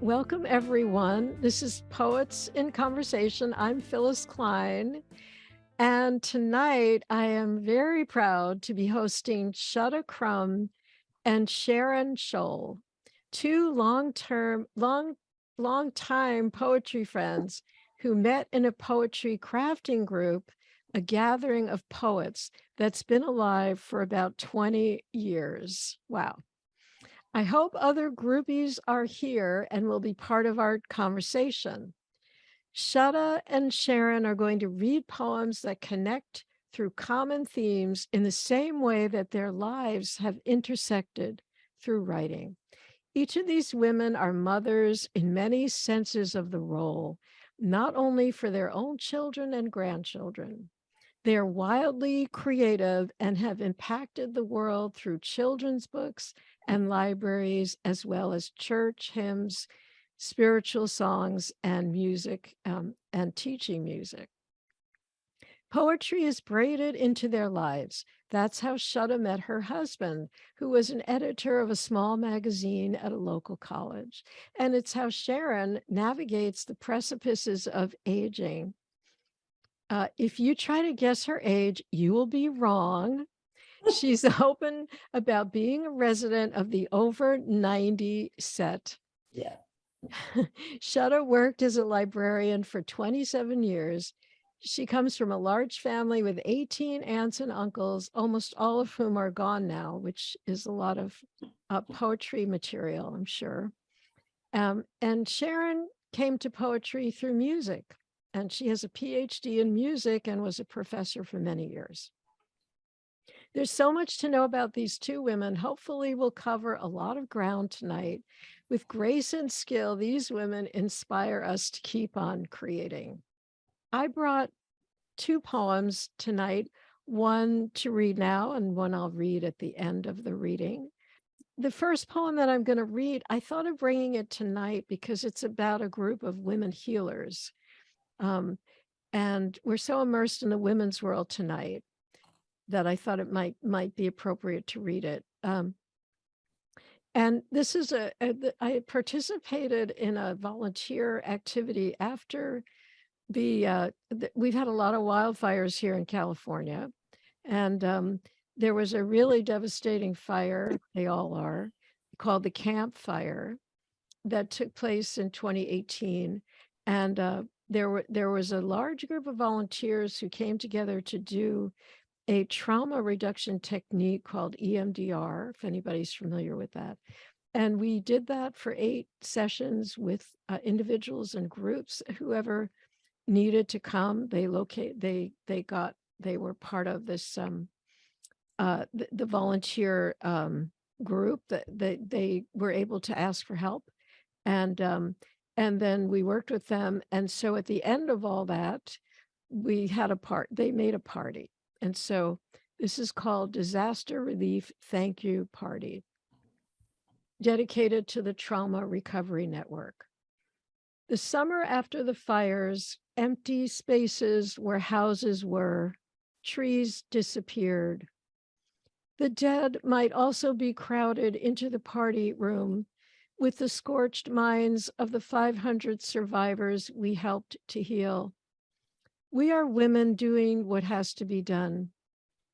Welcome, everyone. This is Poets in Conversation. I'm Phyllis Klein. And tonight I am very proud to be hosting Shutta Crum and Sharon Scholl, two long-time poetry friends who met in a poetry crafting group, a gathering of poets that's been alive for about 20 years. Wow. I hope other groupies are here and will be part of our conversation. Shutta and Sharon are going to read poems that connect through common themes in the same way that their lives have intersected through writing. Each of these women are mothers in many senses of the role, not only for their own children and grandchildren. They are wildly creative and have impacted the world through children's books and libraries, as well as church hymns, spiritual songs, and music, and teaching music. Poetry is braided into their lives. That's how Shutta met her husband, who was an editor of a small magazine at a local college. And it's how Sharon navigates the precipices of aging. If you try to guess her age, you will be wrong. She's open about being a resident of the over 90 set. Yeah. Shutta worked as a librarian for 27 years. She comes from a large family with 18 aunts and uncles, almost all of whom are gone now, which is a lot of poetry material, I'm sure. And Sharon came to poetry through music, and she has a PhD in music and was a professor for many years. There's so much to know about these two women. Hopefully, we'll cover a lot of ground tonight. With grace and skill, these women inspire us to keep on creating. I brought two poems tonight, one to read now and one I'll read at the end of the reading. The first poem that I'm going to read, I thought of bringing it tonight because it's about a group of women healers. And we're so immersed in the women's world tonight that I thought it might be appropriate to read it. And this is I participated in a volunteer activity after we've had a lot of wildfires here in California. And there was a really devastating fire, they all are, called the Camp Fire that took place in 2018. And there was a large group of volunteers who came together to do a trauma reduction technique called EMDR, if anybody's familiar with that. And we did that for 8 sessions with individuals and groups. Whoever needed to come, they were part of this the volunteer group that they were able to ask for help, and then we worked with them. And so at the end of all that, they made a party. And so this is called Disaster Relief Thank You Party, dedicated to the Trauma Recovery Network. The summer after the fires, empty spaces where houses were, trees disappeared. The dead might also be crowded into the party room with the scorched minds of the 500 survivors we helped to heal. We are women doing what has to be done.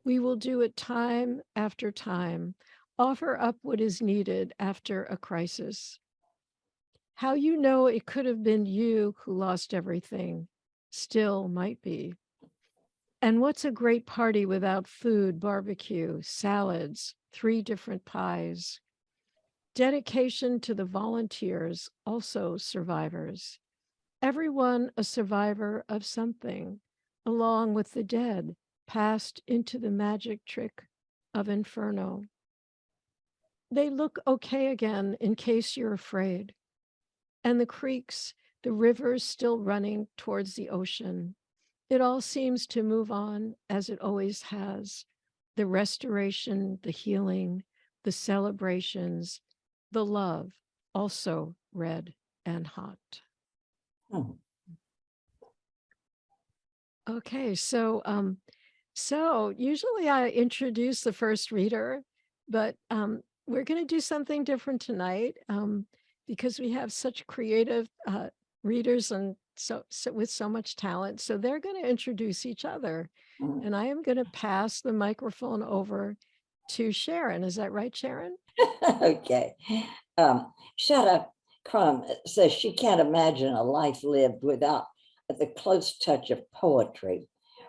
We will do it time after time, offer up what is needed after a crisis. How you know it could have been you who lost everything, still might be. And what's a great party without food, barbecue, salads, 3 different pies? Dedication to the volunteers, also survivors. Everyone a survivor of something, along with the dead, passed into the magic trick of Inferno. They look okay again in case you're afraid. And the creeks, the rivers still running towards the ocean. It all seems to move on as it always has. The restoration, the healing, the celebrations, the love, also red and hot. Oh. Okay, so usually I introduce the first reader, but we're going to do something different tonight. because we have such creative readers and so with so much talent. So they're going to introduce each other. And I am going to pass the microphone over to Sharon. Is that right, Sharon? Okay. Shutta Crum says she can't imagine a life lived without the close touch of poetry.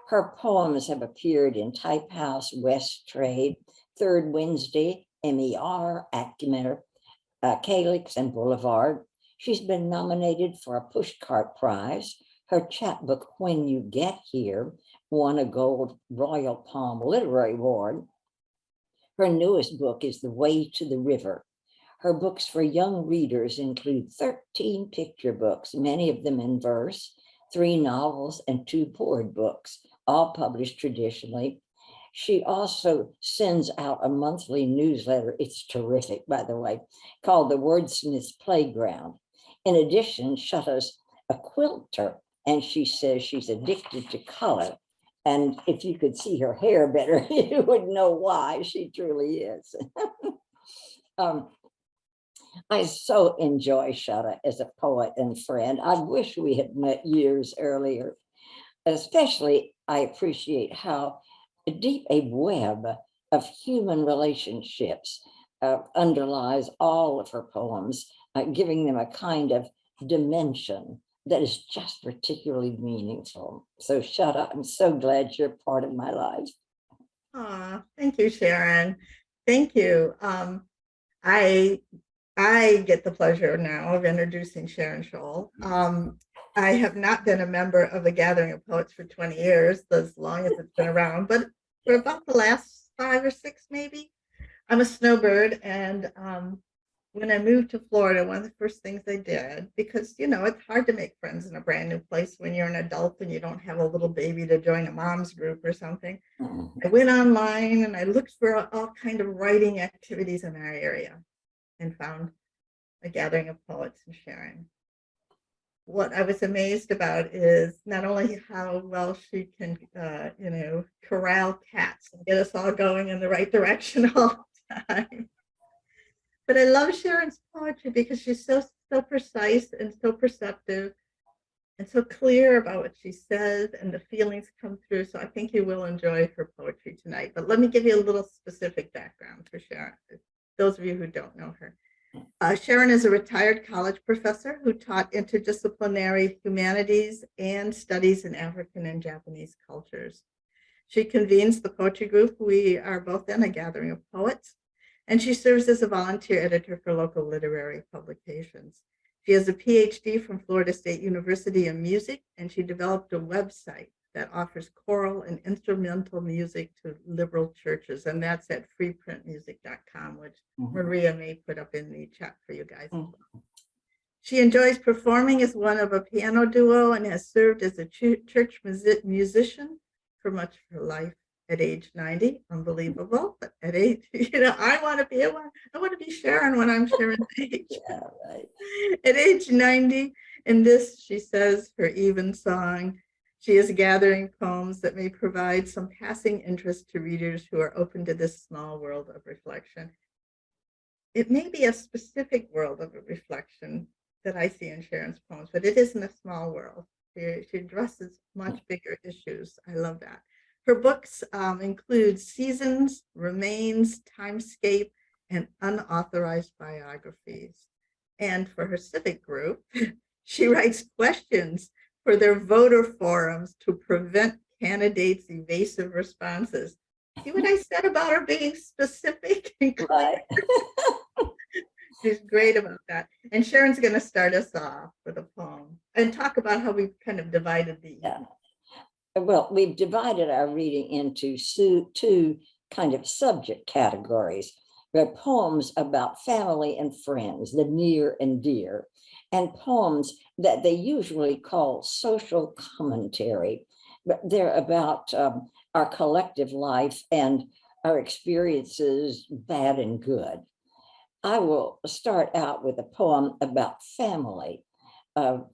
Her poems have appeared in Type House, West Trade, Third Wednesday, MER, Acumen, Calyx, and Boulevard. She's been nominated for a Pushcart Prize. Her chapbook, When You Get Here, won a Gold Royal Palm Literary Award. Her newest book is The Way to the River. Her books for young readers include 13 picture books, many of them in verse, 3 novels, and 2 poetry books, all published traditionally. She also sends out a monthly newsletter. It's terrific, by the way, called The Wordsmith's Playground. In addition, Shutta's a quilter, and she says she's addicted to color. And if you could see her hair better, you would know why. She truly is. I so enjoy Shutta as a poet and friend. I wish we had met years earlier. Especially, I appreciate how deep a web of human relationships underlies all of her poems, giving them a kind of dimension that is just particularly meaningful. So Shutta, I'm so glad you're part of my life. Thank you, Sharon. Thank you. I get the pleasure now of introducing Sharon Scholl. I have not been a member of the Gathering of Poets for 20 years, as long as it's been around, but for about the last 5 or 6, maybe. I'm a snowbird, and when I moved to Florida, one of the first things I did, because, it's hard to make friends in a brand new place when you're an adult and you don't have a little baby to join a mom's group or something. I went online and I looked for all kind of writing activities in our area and found a Gathering of Poets in Sharon. What I was amazed about is not only how well she can, corral cats and get us all going in the right direction all the time, but I love Sharon's poetry because she's so precise and so perceptive and so clear about what she says, and the feelings come through. So I think you will enjoy her poetry tonight. But let me give you a little specific background for Sharon, those of you who don't know her. Sharon is a retired college professor who taught interdisciplinary humanities and studies in African and Japanese cultures. She convenes the poetry group we are both in, a Gathering of Poets, and she serves as a volunteer editor for local literary publications. She has a PhD from Florida State University in music, and she developed a website that offers choral and instrumental music to liberal churches, and that's at freeprintmusic.com, which Maria may put up in the chat for you guys. She enjoys performing as one of a piano duo and has served as a church musician for much of her life. At age 90, unbelievable, but at age, I want to be Sharon when I'm Sharon's age. Yeah, right. At age 90, in this, she says, her even song, she is gathering poems that may provide some passing interest to readers who are open to this small world of reflection. It may be a specific world of reflection that I see in Sharon's poems, but it isn't a small world. She addresses much bigger issues. I love that. Her books include Seasons, Remains, Timescape, and unauthorized biographies. And for her civic group, she writes questions for their voter forums to prevent candidates' evasive responses. See what I said about her being specific and clear? Right. She's great about that. And Sharon's going to start us off with a poem and talk about how we've kind of divided the Yeah. Well, we've divided our reading into 2 kind of subject categories. There are poems about family and friends, the near and dear, and poems that they usually call social commentary, but they're about our collective life and our experiences, bad and good. I will start out with a poem about family of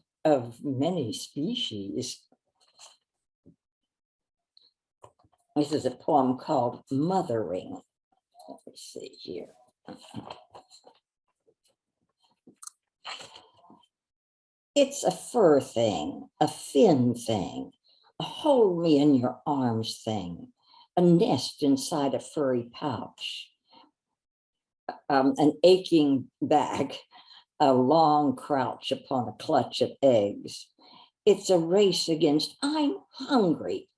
many species. This is a poem called Mothering. Let me see here. It's a fur thing, a fin thing, a hold me in your arms thing, a nest inside a furry pouch, an aching back, a long crouch upon a clutch of eggs. It's a race against I'm hungry.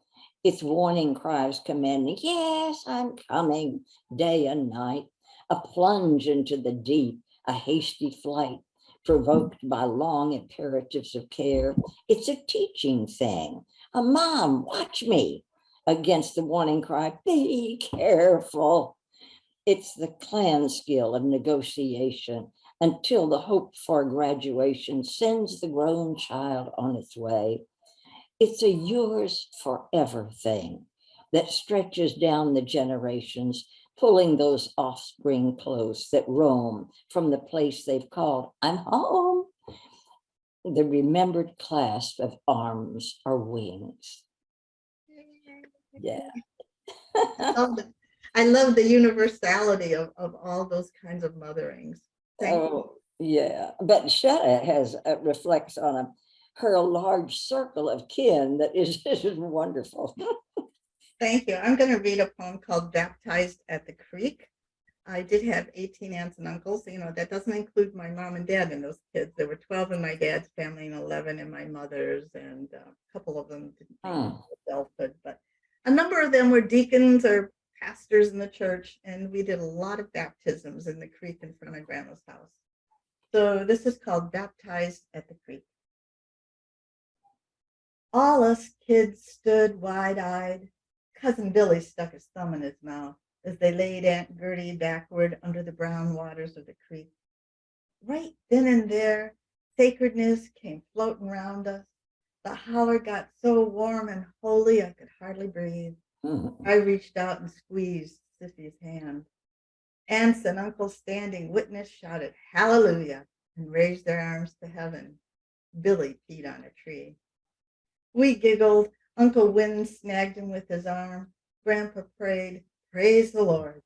It's warning cries commanding, yes, I'm coming, day and night. A plunge into the deep, a hasty flight, provoked by long imperatives of care. It's a teaching thing. A mom, watch me, against the warning cry, be careful. It's the clan skill of negotiation until the hope for graduation sends the grown child on its way. It's a yours forever thing that stretches down the generations, pulling those offspring close that roam from the place they've called, I'm home. The remembered clasp of arms or wings. Yeah. I love the universality of all those kinds of motherings. Thank you. Oh, yeah. But Shutta has reflects on her large circle of kin that is, is wonderful. Thank you. I'm going to read a poem called Baptized at the Creek. I did have 18 aunts and uncles. You know, that doesn't include my mom and dad and those kids. There were 12 in my dad's family and 11 in my mother's, and a couple of them didn't make adulthood, but a number of them were deacons or pastors in the church, and we did a lot of baptisms in the creek in front of Grandma's house. So this is called Baptized at the Creek. All us kids stood wide-eyed. Cousin Billy stuck his thumb in his mouth as they laid Aunt Gertie backward under the brown waters of the creek. Right then and there, sacredness came floating round us. The holler got so warm and holy I could hardly breathe. I reached out and squeezed Sissy's hand. Aunts and uncles standing witness shouted hallelujah and raised their arms to heaven. Billy peed on a tree. We giggled. Uncle Win snagged him with his arm. Grandpa prayed, praise the Lord.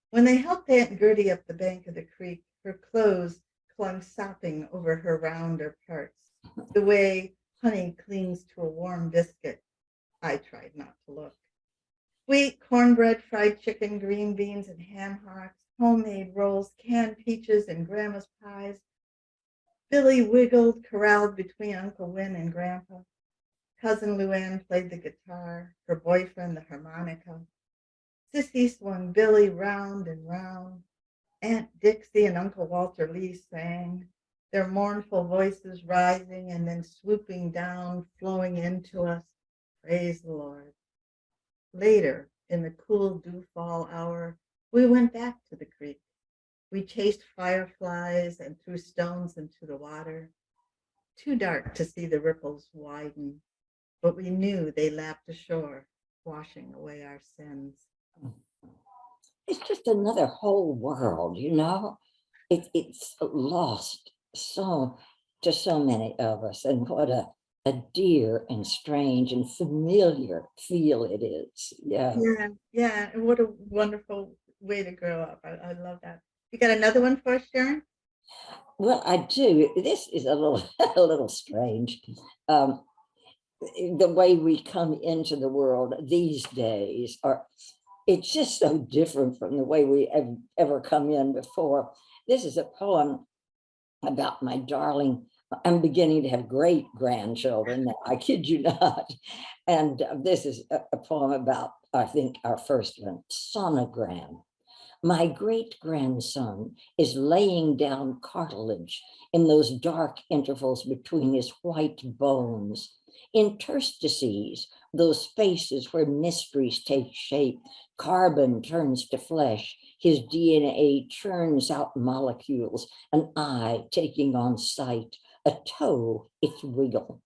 When they helped Aunt Gertie up the bank of the creek, her clothes clung sopping over her rounder parts, the way honey clings to a warm biscuit. I tried not to look. Wheat, cornbread, fried chicken, green beans, and ham hocks, homemade rolls, canned peaches, and Grandma's pies. Billy wiggled, corralled between Uncle Win and Grandpa. Cousin Luann played the guitar, her boyfriend the harmonica. Sissy swung Billy round and round. Aunt Dixie and Uncle Walter Lee sang, their mournful voices rising and then swooping down, flowing into us. Praise the Lord. Later, in the cool dew-fall hour, we went back to the creek. We chased fireflies and threw stones into the water. Too dark to see the ripples widen, but we knew they lapped ashore, washing away our sins. It's just another whole world, you know. It's lost so to so many of us, and what a dear and strange and familiar feel it is. Yeah. Yeah. And what a wonderful way to grow up. I love that. You got another one for us, Sharon? Well, I do. This is a little a little strange. The way we come into the world these days are it's just so different from the way we have ever come in before. This is a poem about my darling. I'm beginning to have great grandchildren now, I kid you not. And this is a poem about, I think, our first one, sonogram. My great grandson is laying down cartilage in those dark intervals between his white bones, interstices, those spaces where mysteries take shape. Carbon turns to flesh, his DNA churns out molecules, an eye taking on sight, a toe its wiggle.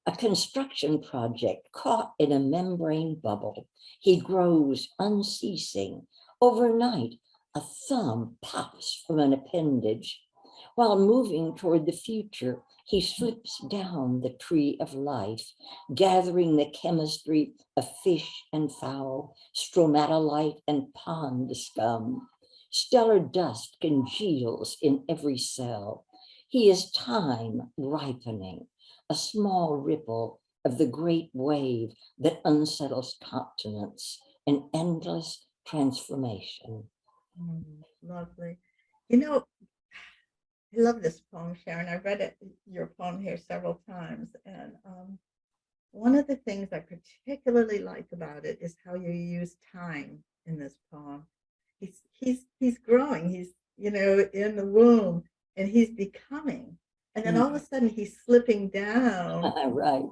A construction project caught in a membrane bubble. He grows unceasing. Overnight, a thumb pops from an appendage. While moving toward the future, he slips down the tree of life, gathering the chemistry of fish and fowl, stromatolite and pond scum. Stellar dust congeals in every cell. He is time ripening, a small ripple of the great wave that unsettles continents in endless transformation. Lovely. You know, I love this poem, Sharon. I've read your poem here several times. And one of the things I particularly like about it is how you use time in this poem. He's growing. He's, in the womb, and he's becoming. And then all of a sudden he's Right.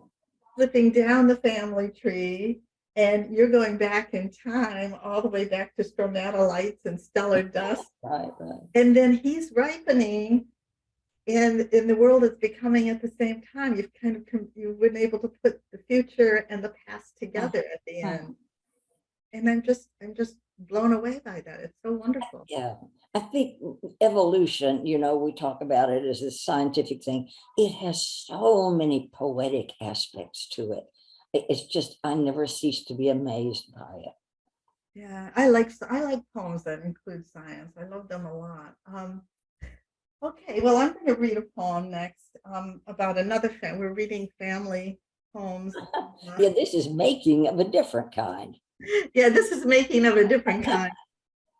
slipping down the family tree, and you're going back in time all the way back to stromatolites and stellar dust. Right, right. And then he's ripening, and in the world is becoming at the same time. You've been able to put the future and the past together at the end. And I'm just blown away by that. It's so wonderful. Yeah, I think evolution, we talk about it as a scientific thing. It has so many poetic aspects to it. It's just, I never cease to be amazed by it. Yeah, I like poems that include science. I love them a lot. Okay, well, I'm going to read a poem next about another family. We're reading family poems. Yeah, this is making of a different kind. Yeah, this is making of a different kind.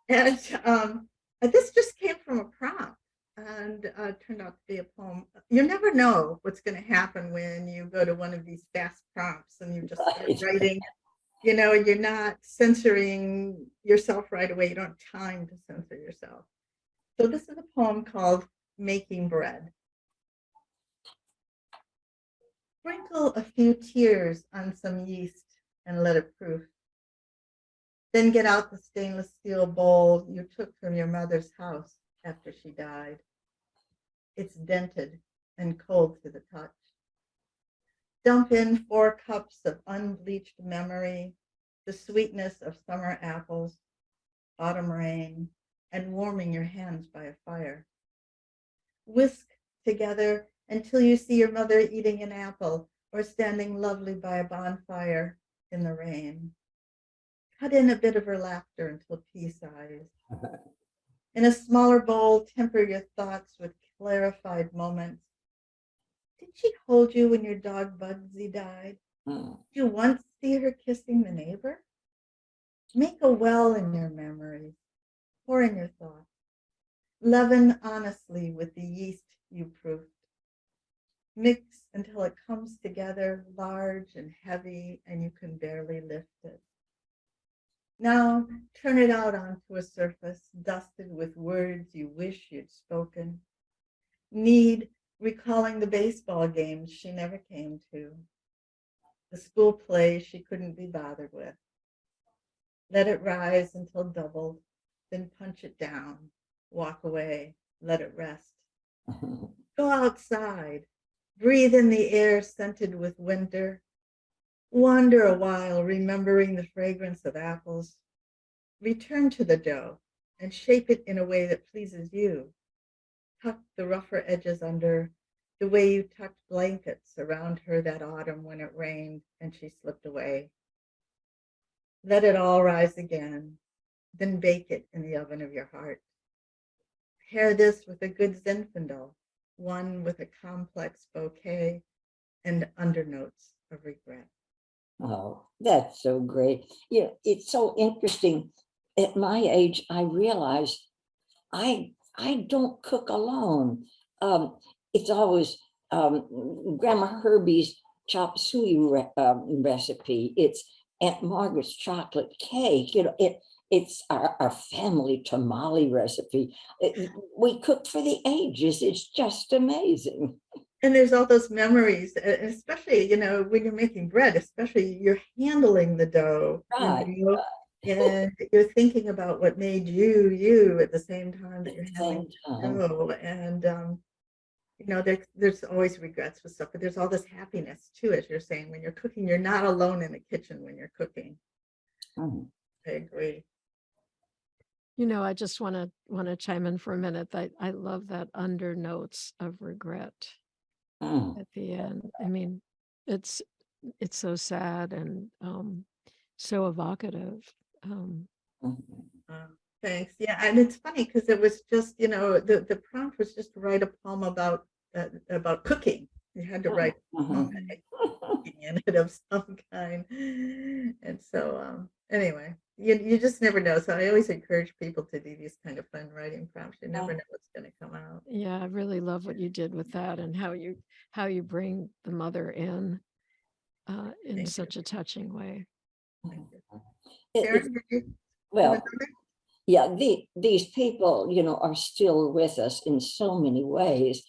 And this just came from a prompt, and turned out to be a poem. You never know what's going to happen when you go to one of these fast prompts and you just start writing. You're not censoring yourself right away. You don't have time to censor yourself. So this is a poem called Making Bread. Sprinkle a few tears on some yeast and let it proof. Then get out the stainless steel bowl you took from your mother's house after she died. It's dented and cold to the touch. Dump in 4 cups of unbleached memory, the sweetness of summer apples, autumn rain, and warming your hands by a fire. Whisk together until you see your mother eating an apple or standing lovely by a bonfire in the rain. Cut in a bit of her laughter until peace eyes. In a smaller bowl, temper your thoughts with clarified moments. Did she hold you when your dog Bugsy died? Did you once see her kissing the neighbor? Make a well in your memories. Pour in your thoughts. Leaven honestly with the yeast you proofed. Mix until it comes together large and heavy and you can barely lift it. Now turn it out onto a surface dusted with words you wish you'd spoken. Need recalling the baseball games she never came to, the school plays she couldn't be bothered with. Let it rise until doubled, then punch it down, walk away, let it rest. Go outside, breathe in the air scented with winter. Wander a while, remembering the fragrance of apples. Return to the dough and shape it in a way that pleases you. Tuck the rougher edges under, the way you tucked blankets around her that autumn when it rained and she slipped away. Let it all rise again, then bake it in the oven of your heart. Pair this with a good Zinfandel, one with a complex bouquet and undernotes of regret. Oh, that's so great. It's so interesting. At my age, I realized I don't cook alone. It's always Grandma Herbie's chop suey recipe. It's Aunt Margaret's chocolate cake. It's our family tamale recipe. We cook for the ages. It's just amazing. And there's all those memories, especially, when you're making bread, especially you're handling the dough, Right. and you're thinking about what made you at the same time that you're handling the dough. And, there's always regrets with stuff, but there's all this happiness too, as you're saying, when you're cooking, you're not alone in the kitchen when you're cooking. I agree. I just want to chime in for a minute. I love that undernotes of regret at the end. I mean, it's so sad and so evocative. Thanks. Yeah, and it's funny because it was just, the prompt was just to write a poem about cooking. You had to write a poem that had cooking in it of some kind. And so anyway, you just never know. So I always encourage people to do these kind of fun writing prompts. You never know what's going to come out. Yeah, I really love what you did with that and how you bring the mother in Thank such a touching way. Thank you. It- Sharon, did you have well, another? yeah, these people, are still with us in so many ways.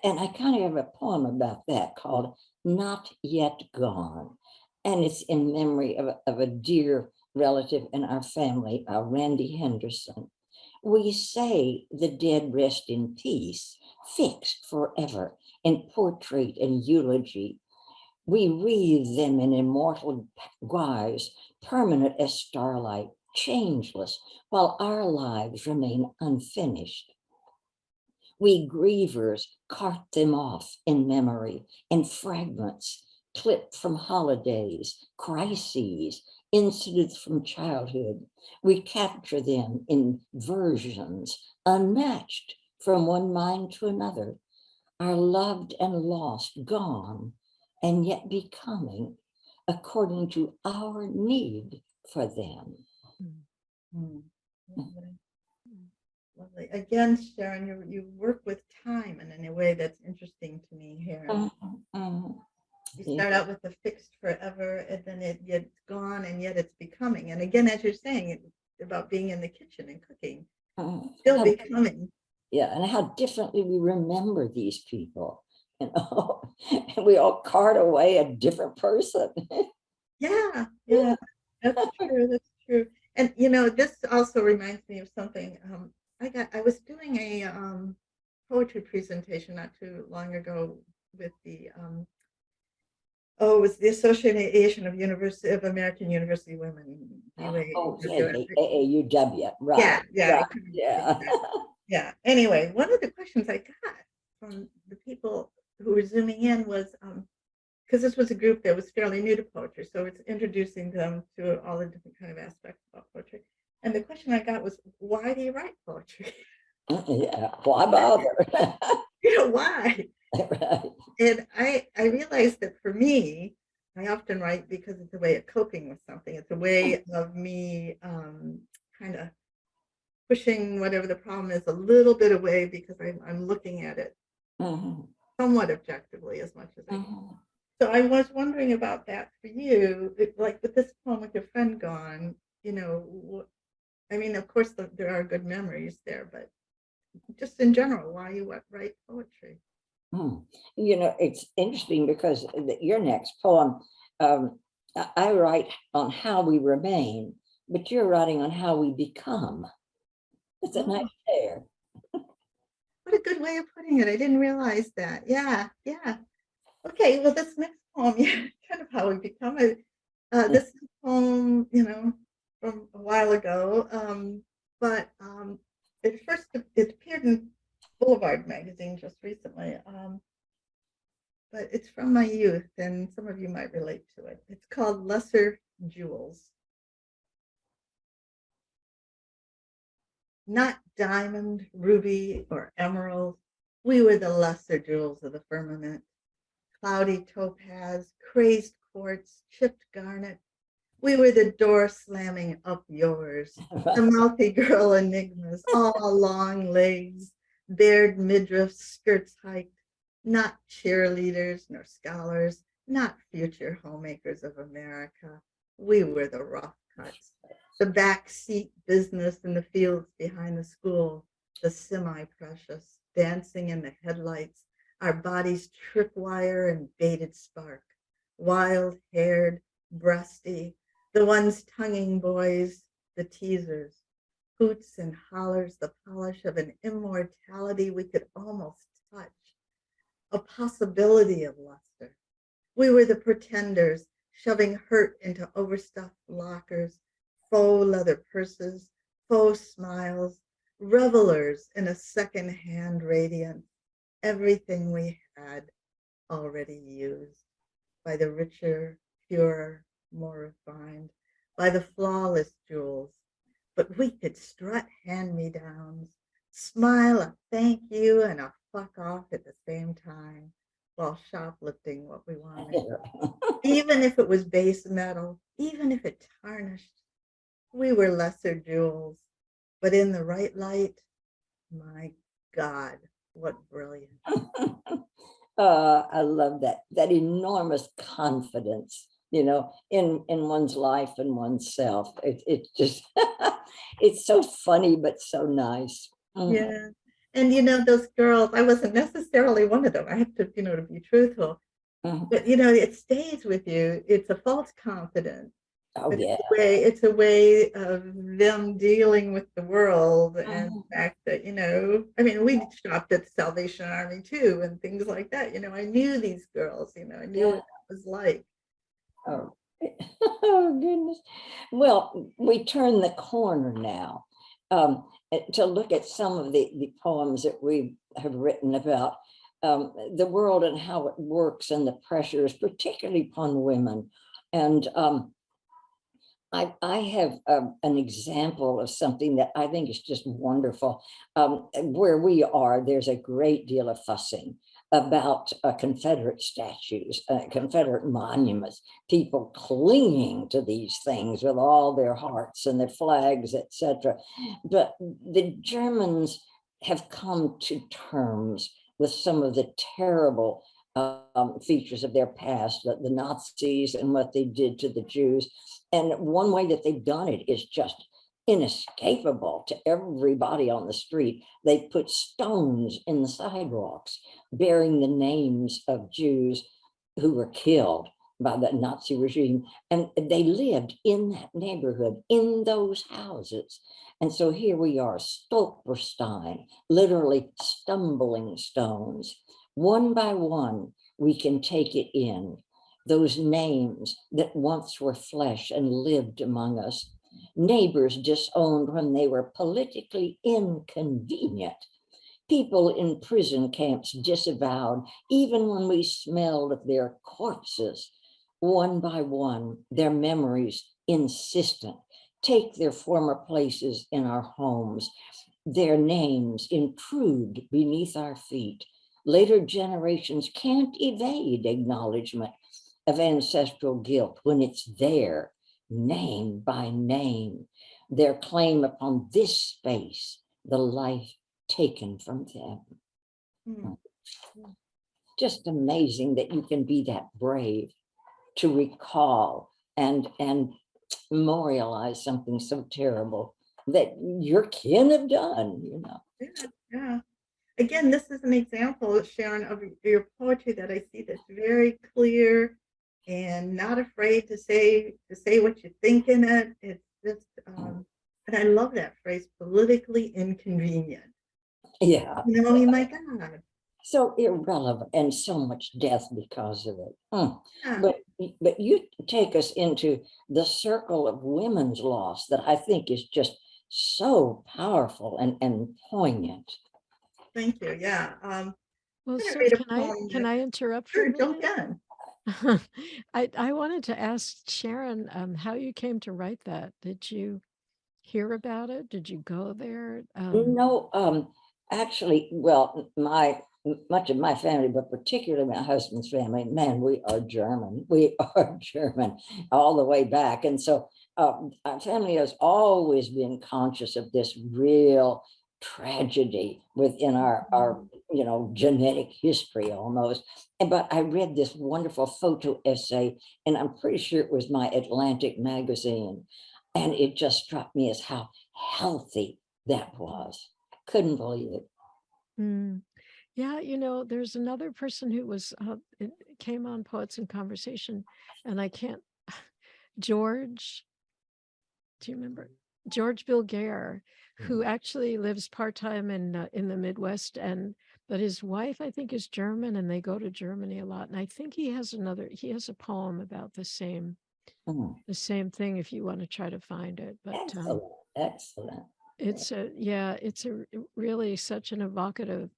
And I kind of have a poem about that called Not Yet Gone. And it's in memory of a dear relative in our family, Randy Henderson. We say the dead rest in peace, fixed forever in portrait and eulogy. We wreathe them in immortal guise, permanent as starlight, changeless, while our lives remain unfinished. We grievers cart them off in memory, in fragments, clipped from holidays, crises, incidents from childhood. We capture them in versions unmatched from one mind to another, our loved and lost gone, and yet becoming according to our need for them. Mm. Lovely. Again, Sharon, you work with time and in a way that's interesting to me here. You start out with the fixed forever, and then it gets gone, and yet it's becoming. And again, as you're saying, it's about being in the kitchen and cooking, still becoming. Yeah, and how differently we remember these people, and we all cart away a different person. Yeah, that's true. That's true. And this also reminds me of something. I was doing a poetry presentation not too long ago with the it was the Association of American University Women. Oh, AAUW, right? Yeah, Right, yeah. yeah. Anyway, one of the questions I got from the people who were zooming in was because this was a group that was fairly new to poetry, so it's introducing them to all the different kind of aspects about poetry. And the question I got was, why do you write poetry? Yeah, why bother? Why? Right. And I realized that for me, I often write because it's a way of coping with something. It's a way of me kind of pushing whatever the problem is a little bit away because I'm looking at it somewhat objectively as much as I can. So I was wondering about that for you, like with this poem with your friend gone, I mean, of course, there are good memories there, but just in general, why you write poetry? It's interesting because your next poem, I write on how we remain, but you're writing on how we become. It's a nice pair. What a good way of putting it. I didn't realize that. Yeah. Okay, well, this next poem, yeah, kind of how we become it. This is a poem, from a while ago, but it appeared in Boulevard magazine just recently. But it's from my youth, and some of you might relate to it. It's called Lesser Jewels. Not diamond, ruby, or emerald, we were the lesser jewels of the firmament. Cloudy topaz, crazed quartz, chipped garnet. We were the door slamming up yours, the mouthy girl enigmas, all long legs, bared midriffs, skirts hiked, not cheerleaders nor scholars, not future homemakers of America. We were the rough cuts, the backseat business in the fields behind the school, the semi-precious, dancing in the headlights, our bodies tripwire and baited spark, wild-haired, breasty, the ones tonguing boys, the teasers, hoots and hollers, the polish of an immortality we could almost touch, a possibility of luster. We were the pretenders, shoving hurt into overstuffed lockers, faux leather purses, faux smiles, revelers in a second-hand radiance, everything we had already used by the richer, purer, more refined, by the flawless jewels. But we could strut hand-me-downs, smile a thank you and a fuck off at the same time while shoplifting what we wanted. Even if it was base metal, even if it tarnished, we were lesser jewels. But in the right light, my God, what brilliance. I love that enormous confidence, in one's life and oneself. It's just, it's so funny, but so nice. Yeah. And those girls, I wasn't necessarily one of them. I have to, to be truthful. Mhm. But it stays with you. It's a false confidence. Oh, But yeah. it's a way of them dealing with the world and the fact that, I mean, we shopped at the Salvation Army too and things like that. I knew these girls, I knew what that was like. Oh, oh goodness. Well, we turn the corner now, to look at some of the poems that we have written about the world and how it works and the pressures, particularly upon women. And I have an example of something that I think is just wonderful. Where we are, there's a great deal of fussing about Confederate statues, Confederate monuments, people clinging to these things with all their hearts and their flags, etc. But the Germans have come to terms with some of the terrible features of their past, the Nazis and what they did to the Jews. And one way that they've done it is just inescapable to everybody on the street. They put stones in the sidewalks bearing the names of Jews who were killed by the Nazi regime. And they lived in that neighborhood, in those houses. And so here we are, Stolperstein, literally stumbling stones. One by one, we can take it in. Those names that once were flesh and lived among us, neighbors disowned when they were politically inconvenient, people in prison camps disavowed, even when we smelled of their corpses. One by one, their memories insistent, take their former places in our homes. Their names intrude beneath our feet. Later generations can't evade acknowledgement of ancestral guilt when it's there, name by name, their claim upon this space, the life taken from them. Mm. Just amazing that you can be that brave to recall and memorialize something so terrible that your kin have done. Yeah, yeah. Again, this is an example, Sharon, of your poetry that I see that's very clear and not afraid to say what you think in it. It's just, and I love that phrase, politically inconvenient. Yeah. I mean, my God. So irrelevant and so much death because of it. Yeah. But you take us into the circle of women's loss that I think is just so powerful and poignant. Thank you. Yeah. Well, I'm gonna sir, read a can poem. I interrupt for a Sure, jump minute? in. I wanted to ask Sharon how you came to write that. Did you hear about it? Did you go there? No, actually, well, much of my family, but particularly my husband's family, man, we are German. We are German all the way back. And so our family has always been conscious of this real tragedy within our genetic history almost. But I read this wonderful photo essay, and I'm pretty sure it was my Atlantic magazine. And it just struck me as how healthy that was. Couldn't believe it. Mm. Yeah, there's another person who it came on Poets in Conversation, and I can't, George, do you remember? George Bill Gare, who actually lives part-time in the Midwest, but his wife, I think, is German, and they go to Germany a lot. And I think he has a poem about Mm, the same thing if you want to try to find it. But excellent. it's a really such an evocative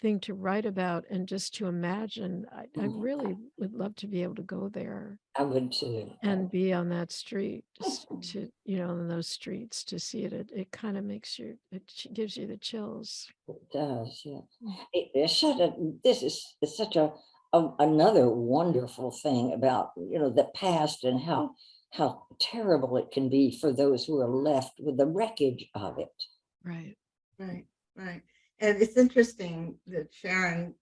thing to write about and just to imagine. I really would love to be able to go there I would too. and be on that street, just to, in those streets to see it. It kind of makes you, gives you the chills. It does, yeah. Mm. This is such another wonderful thing about the past and how terrible it can be for those who are left with the wreckage of it. Right. Right, right. And it's interesting that Sharon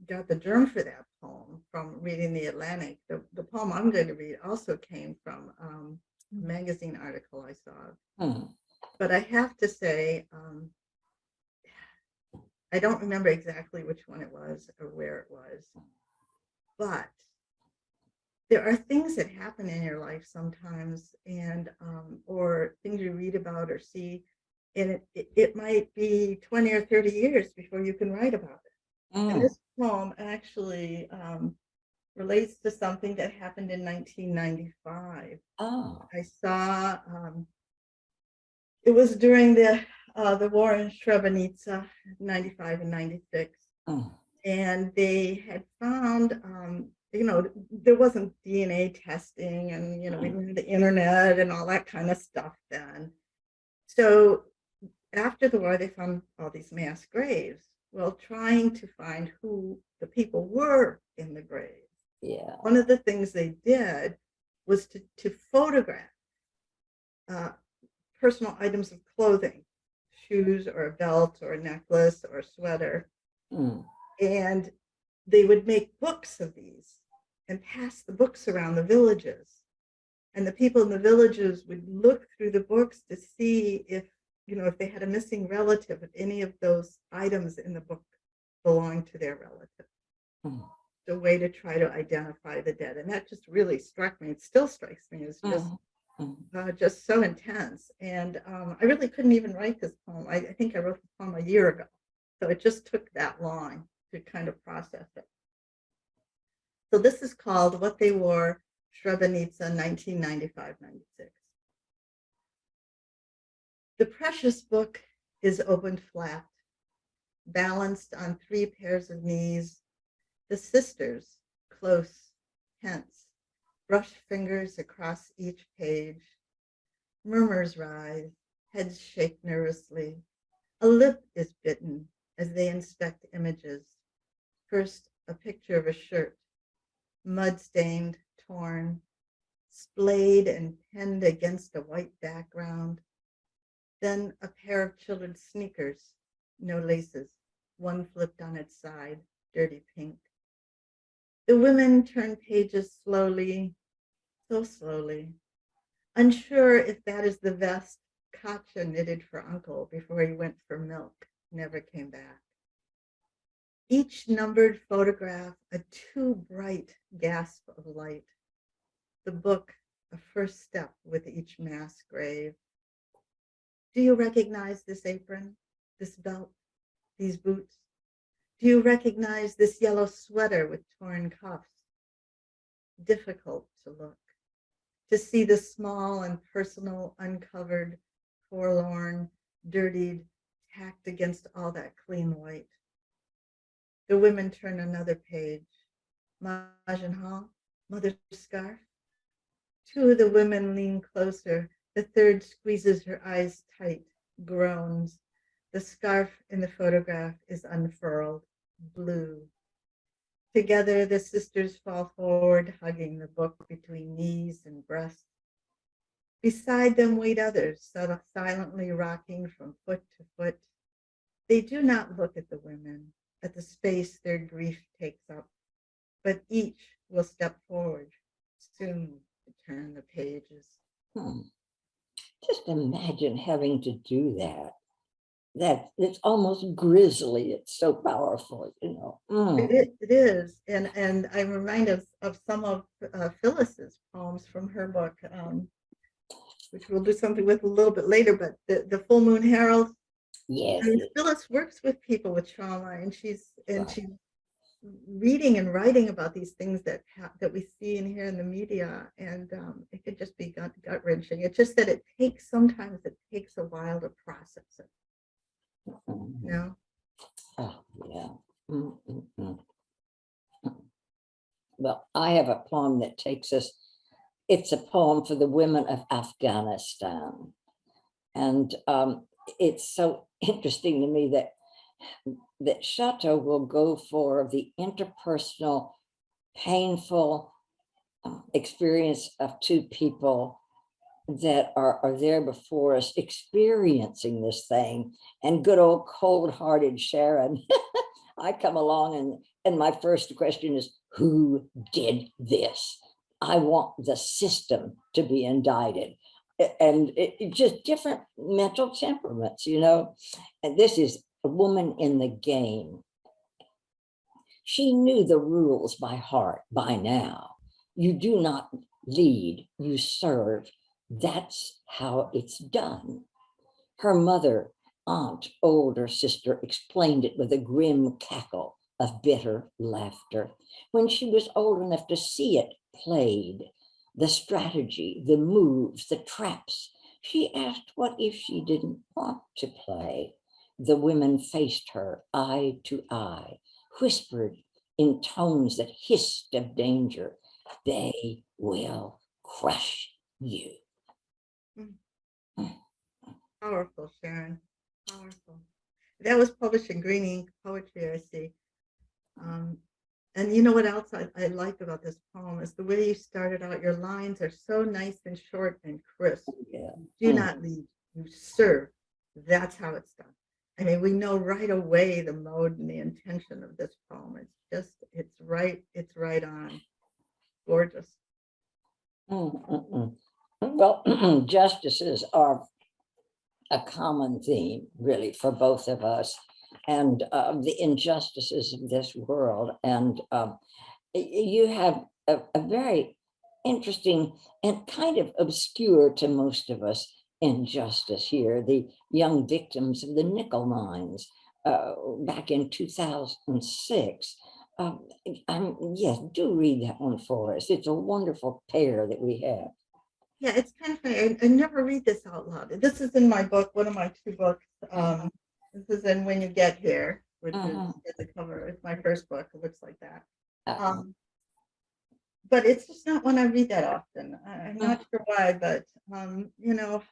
got the germ for that poem from reading The Atlantic. The poem I'm going to read also came from a magazine article I saw. Hmm. But I have to say, I don't remember exactly which one it was or where it was, but there are things that happen in your life sometimes, and or things you read about or see, and it might be 20 or 30 years before you can write about it. And this poem actually relates to something that happened in 1995. Oh. I saw it was during the war in Srebrenica, 95 and 96. Oh. And they had found, there wasn't DNA testing, and, we didn't have the internet and all that kind of stuff then. So after the war, they found all these mass graves. Well, trying to find who the people were in the graves. Yeah. One of the things they did was to photograph personal items of clothing, shoes or a belt or a necklace or a sweater. And they would make books of these and pass the books around the villages. And the people in the villages would look through the books to see if they had a missing relative, if any of those items in the book belonged to their relative. The way to try to identify the dead. And that just really struck me. It still strikes me as just so intense. And I really couldn't even write this poem. I think I wrote the poem a year ago. So it just took that long to kind of process it. So this is called What They Wore, Srebrenica, 1995-96. The precious book is opened flat, balanced on 3 pairs of knees. The sisters, close, tense, brush fingers across each page. Murmurs rise, heads shake nervously. A lip is bitten as they inspect images. First, a picture of a shirt, mud-stained, torn, splayed and pinned against a white background. Then a pair of children's sneakers, no laces, one flipped on its side, dirty pink. The women turn pages slowly, so slowly, unsure if that is the vest Katja knitted for Uncle before he went for milk, never came back. Each numbered photograph a too bright gasp of light. The book, a first step with each mass grave. Do you recognize this apron, this belt, these boots? Do you recognize this yellow sweater with torn cuffs? Difficult to look, to see the small and personal, uncovered, forlorn, dirtied, tacked against all that clean white. The women turn another page. Majenhal, mother's scarf. 2 of the women lean closer. The third squeezes her eyes tight, groans. The scarf in the photograph is unfurled, blue. Together, the sisters fall forward, hugging the book between knees and breasts. Beside them wait others, silently rocking from foot to foot. They do not look at the women, at the space their grief takes up, but each will step forward soon to turn the pages. Just imagine having to do that. It's almost grisly. It's so powerful, It is, and I'm reminded of some of Phyllis's poems from her book, which we'll do something with a little bit later. But the Full Moon Herald. Yes. I mean, Phyllis works with people with trauma, and she's reading and writing about these things that we see and hear in the media, and it could just be gut wrenching. It's just that sometimes it takes a while to process it. Oh, yeah. Mm, mm, mm. Well, I have a poem that takes us, it's a poem for the women of Afghanistan. And it's so interesting to me that Shutta will go for the interpersonal, painful experience of two people that are there before us experiencing this thing. And good old cold-hearted Sharon, I come along and my first question is, who did this? I want the system to be indicted. And it just different mental temperaments, you know. And this is a woman in the game. She knew the rules by heart by now. You do not lead, you serve. That's how it's done. Her mother, aunt, older sister explained it with a grim cackle of bitter laughter. When she was old enough to see it played, the strategy, the moves, the traps, she asked what if she didn't want to play. The women faced her eye to eye, whispered in tones that hissed of danger, they will crush you. Powerful, Sharon. Powerful. That was published in Green Ink Poetry, I see. And you know what else I like about this poem is the way you started out. Your lines are so nice and short and crisp. Yeah. Do not lead, you serve. That's how it's done. I mean, we know right away the mode and the intention of this poem. It's just, it's right on. Gorgeous. Well, justices are a common theme, really, for both of us, and the injustices of this world. And you have a very interesting and kind of obscure to most of us injustice here, the young victims of the nickel mines back in 2006. Yes, do read that one for us. It's a wonderful pair that we have. Yeah, it's kind of funny. I never read this out loud. This is in my book, one of my two books. This is in When You Get Here, which is at the cover. It's my first book. It looks like that. But it's just not one I read that often. I'm not sure why, but you know,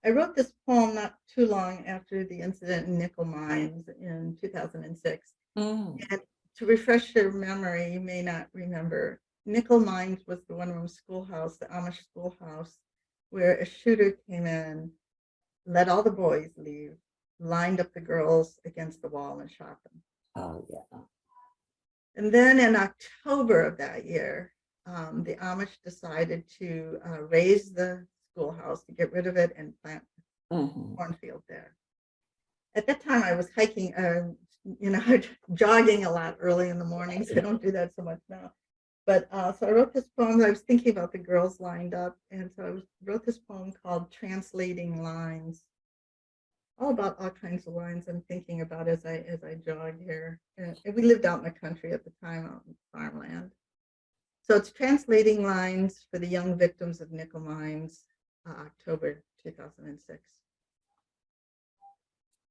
I wrote this poem not too long after the incident in nickel mines in 2006. And to refresh your memory, you may not remember, nickel mines was the one-room schoolhouse, the Amish schoolhouse, where a shooter came in, let all the boys leave, lined up the girls against the wall and shot them. Oh, yeah. And then in October of that year, the Amish decided to raise the schoolhouse, to get rid of it and plant a cornfield there. At that time, I was hiking, you know, jogging a lot early in the mornings. I don't do that so much now. But so I wrote this poem. I was thinking about the girls lined up. And so I wrote this poem called Translating Lines. All about all kinds of lines I'm thinking about as I jog here. And we lived out in the country at the time, out in farmland. So it's Translating Lines for the Young Victims of Nickel Mines, October 2006.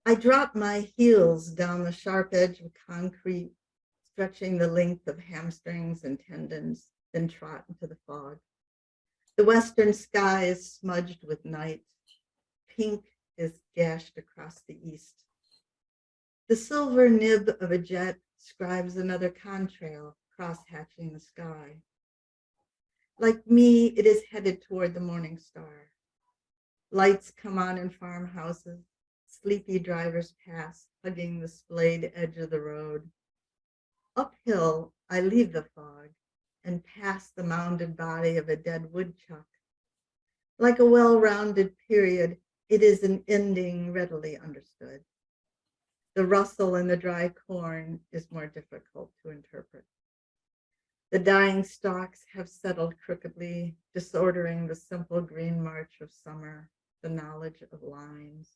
I drop my heels down the sharp edge of concrete, stretching the length of hamstrings and tendons, then trot into the fog. The western sky is smudged with night. Pink is gashed across the east. The silver nib of a jet scribes another contrail cross-hatching the sky. Like me, it is headed toward the morning star. Lights come on in farmhouses. Sleepy drivers pass, hugging the splayed edge of the road. Uphill, I leave the fog and pass the mounded body of a dead woodchuck. Like a well-rounded period, it is an ending readily understood. The rustle in the dry corn is more difficult to interpret. The dying stalks have settled crookedly, disordering the simple green march of summer, the knowledge of lines.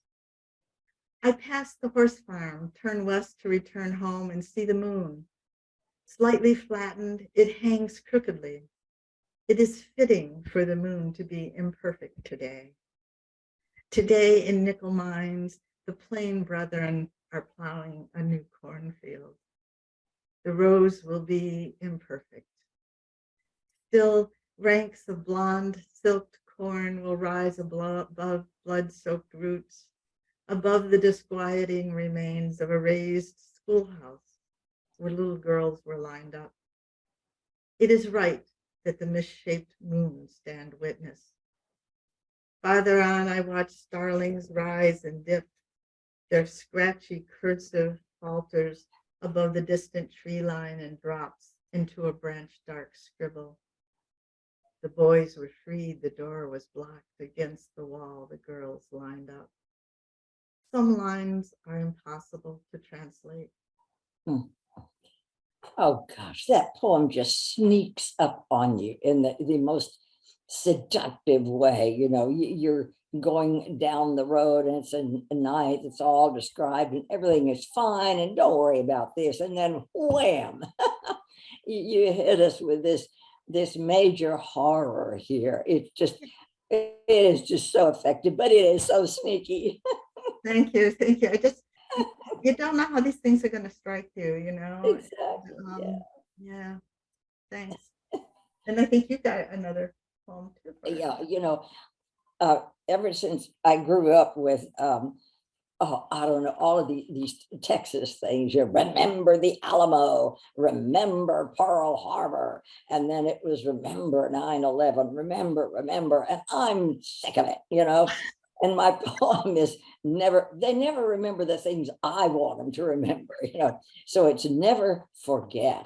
I pass the horse farm, turn west to return home and see the moon. Slightly flattened, it hangs crookedly. It is fitting for the moon to be imperfect today. Today in nickel mines, the plain brethren are plowing a new cornfield. The rows will be imperfect. Still, ranks of blonde silked corn will rise above blood-soaked roots, above the disquieting remains of a raised schoolhouse where little girls were lined up. It is right that the misshaped moon stand witness. Farther on, I watch starlings rise and dip. Their scratchy cursive falters above the distant tree line and drops into a branch dark scribble. The boys were freed, the door was blocked against the wall, the girls lined up. Some lines are impossible to translate. Oh gosh, that poem just sneaks up on you in the most seductive way. You know, you're going down the road and it's a night, it's all described and everything is fine and don't worry about this. And then wham, you hit us with this major horror here. It is just so effective, but it is so sneaky. Thank you, thank you. You don't know how these things are going to strike you, you know. Exactly. Yeah. Yeah, thanks. And I think you got another poem too. Yeah, you know, ever since I grew up with oh, I don't know, all of these Texas things. You remember the Alamo, remember Pearl Harbor, and then it was remember 9/11, remember, and I'm sick of it, you know. And my poem is they never remember the things I want them to remember, you know. So it's never forget.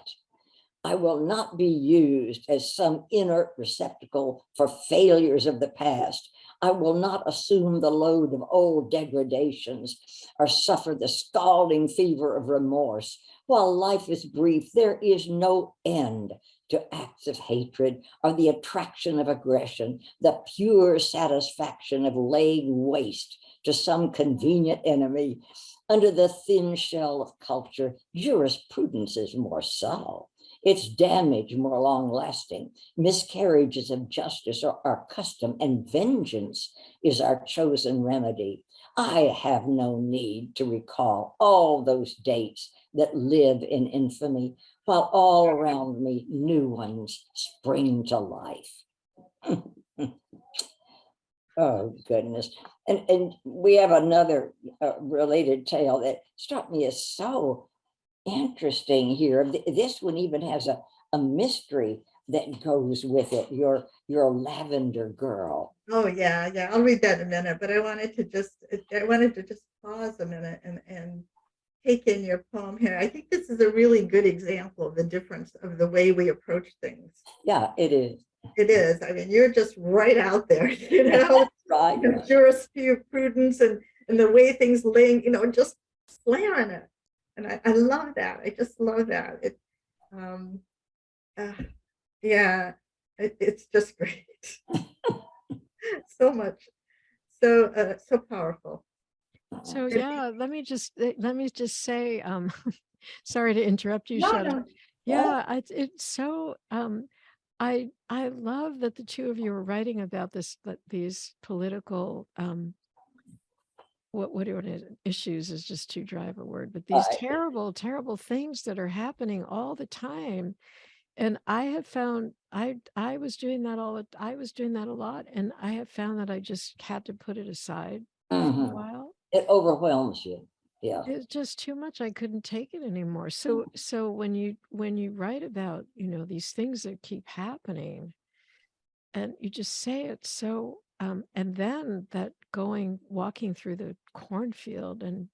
I will not be used as some inert receptacle for failures of the past. I will not assume the load of old degradations or suffer the scalding fever of remorse. While life is brief, there is no end to acts of hatred or the attraction of aggression, the pure satisfaction of laying waste to some convenient enemy. Under the thin shell of culture, jurisprudence is more subtle. Its damage more long-lasting. Miscarriages of justice are our custom, and vengeance is our chosen remedy. I have no need to recall all those dates that live in infamy, while all around me new ones spring to life. Oh, goodness. And we have another related tale that struck me as so interesting here. This one even has a mystery that goes with it. Your lavender girl. Oh yeah, yeah. I'll read that in a minute, but I wanted to just pause a minute and take in your poem here. I think this is a really good example of the difference of the way we approach things. Yeah, it is. It is. I mean, you're just right out there, you know, Right. jurisprudence and the way things link, you know, just slamming it. And I love that. I just love that. Um, uh, yeah, it's just great. So much, so powerful. So yeah, let me just say, sorry to interrupt you, No, Shutta. no. Yeah, it's so I love that the two of you are writing about these political what do you want issues is just too dry of a word, but these terrible, terrible things that are happening all the time. And I have found I was doing that I was doing that a lot, and I have found that I just had to put it aside for a while. It overwhelms you. Yeah. It's just too much. I couldn't take it anymore. So when you write about, you know, these things that keep happening and you just say it so and then that walking through the cornfield and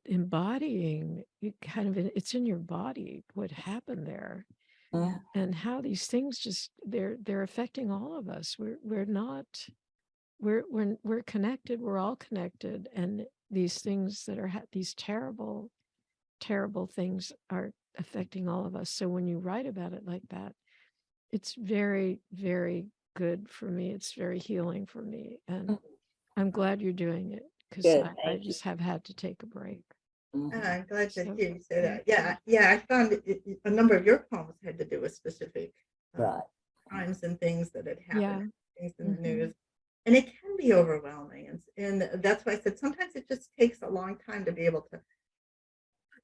embodying you kind of it's in your body what happened there and how these things just they're affecting all of us. We're not we're connected. We're all connected, and these things that are these terrible things are affecting all of us. So when you write about it like that, it's very, very good for me. It's very healing for me, and I'm glad you're doing it because Good. I just have had to take a break. I'm glad to So hear you say that. thank Yeah. I found a number of your poems had to do with specific Right. crimes and things that had Yeah. happened, things in the news. And it can be overwhelming. experience. And that's why I said sometimes it just takes a long time to be able to,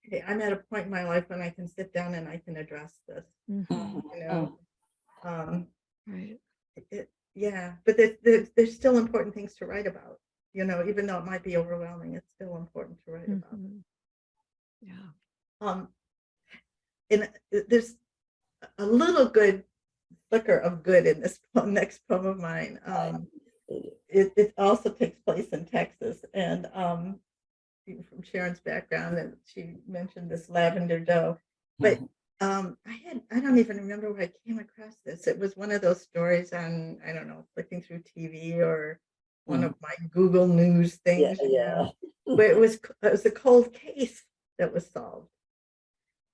okay, I'm at a point in my life when I can sit down and I can address this, Mhm. you know. Um, Right. yeah, but there's still important things to write about, you know, even though it might be overwhelming, it's still important to write about. Mhm. Yeah. Um, and there's a little good flicker of good in this next poem of mine. It also takes place in Texas, and from Sharon's background, and she mentioned this lavender doe, but I don't even remember where I came across this. It was one of those stories on, I don't know, flicking through TV or one of my Google News Yeah, things, you yeah. know, where it was a cold case that was solved.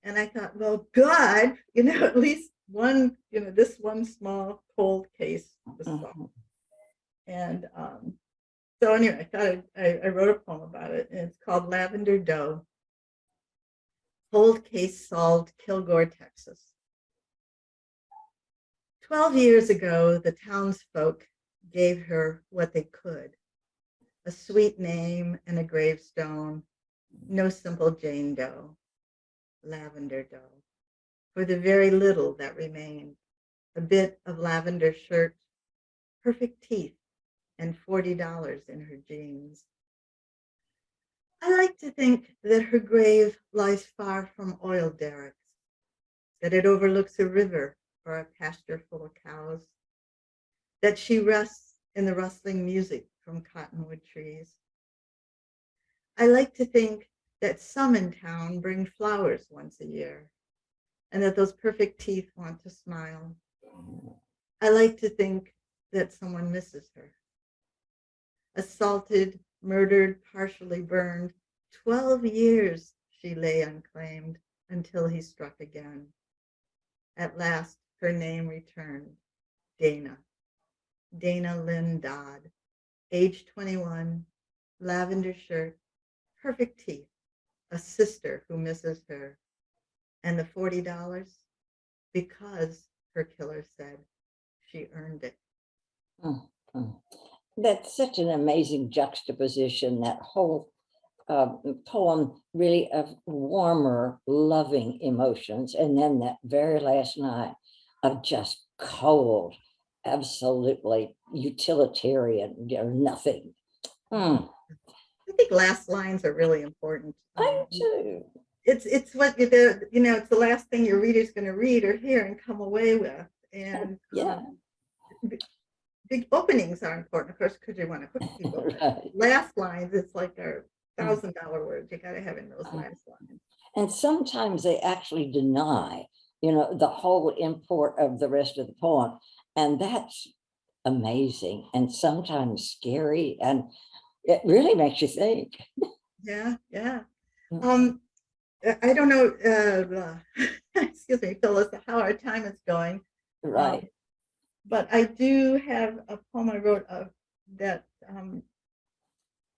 And I thought, well, God, you know, at least one, you know, this one small cold case was solved. And so anyway, I thought I wrote a poem about it, and it's called Lavender Doe. Cold case solved, Kilgore, Texas. 12 years ago, the townsfolk gave her what they could, a sweet name and a gravestone, no simple Jane Doe, Lavender Doe, for the very little that remained, a bit of lavender shirt, perfect teeth, and $40 in her jeans. I like to think that her grave lies far from oil derricks, that it overlooks a river or a pasture full of cows, that she rests in the rustling music from cottonwood trees. I like to think that some in town bring flowers once a year, and that those perfect teeth want to smile. I like to think that someone misses her. Assaulted, murdered, partially burned, 12 years she lay unclaimed until he struck again. At last, her name returned, Dana. Dana Lynn Dodd, age 21, lavender shirt, perfect teeth, a sister who misses her. And the $40? Because, her killer said, she earned it. That's such an amazing juxtaposition, that whole poem, really of warmer, loving emotions. And then that very last night of just cold, absolutely utilitarian, nothing. I think last lines are really important. I do. It's what you know, it's the last thing your reader's going to read or hear and come away with. And Yeah. big openings are important, of course, because you want to hook people. Right. Last lines, it's like our $1,000 words. You got to have in those last lines. And sometimes they actually deny, the whole import of the rest of the poem. And that's amazing and sometimes scary. And it really makes you think. Yeah, yeah. I don't know, excuse me, Phyllis, how our time is going. Right. But I do have a poem I wrote that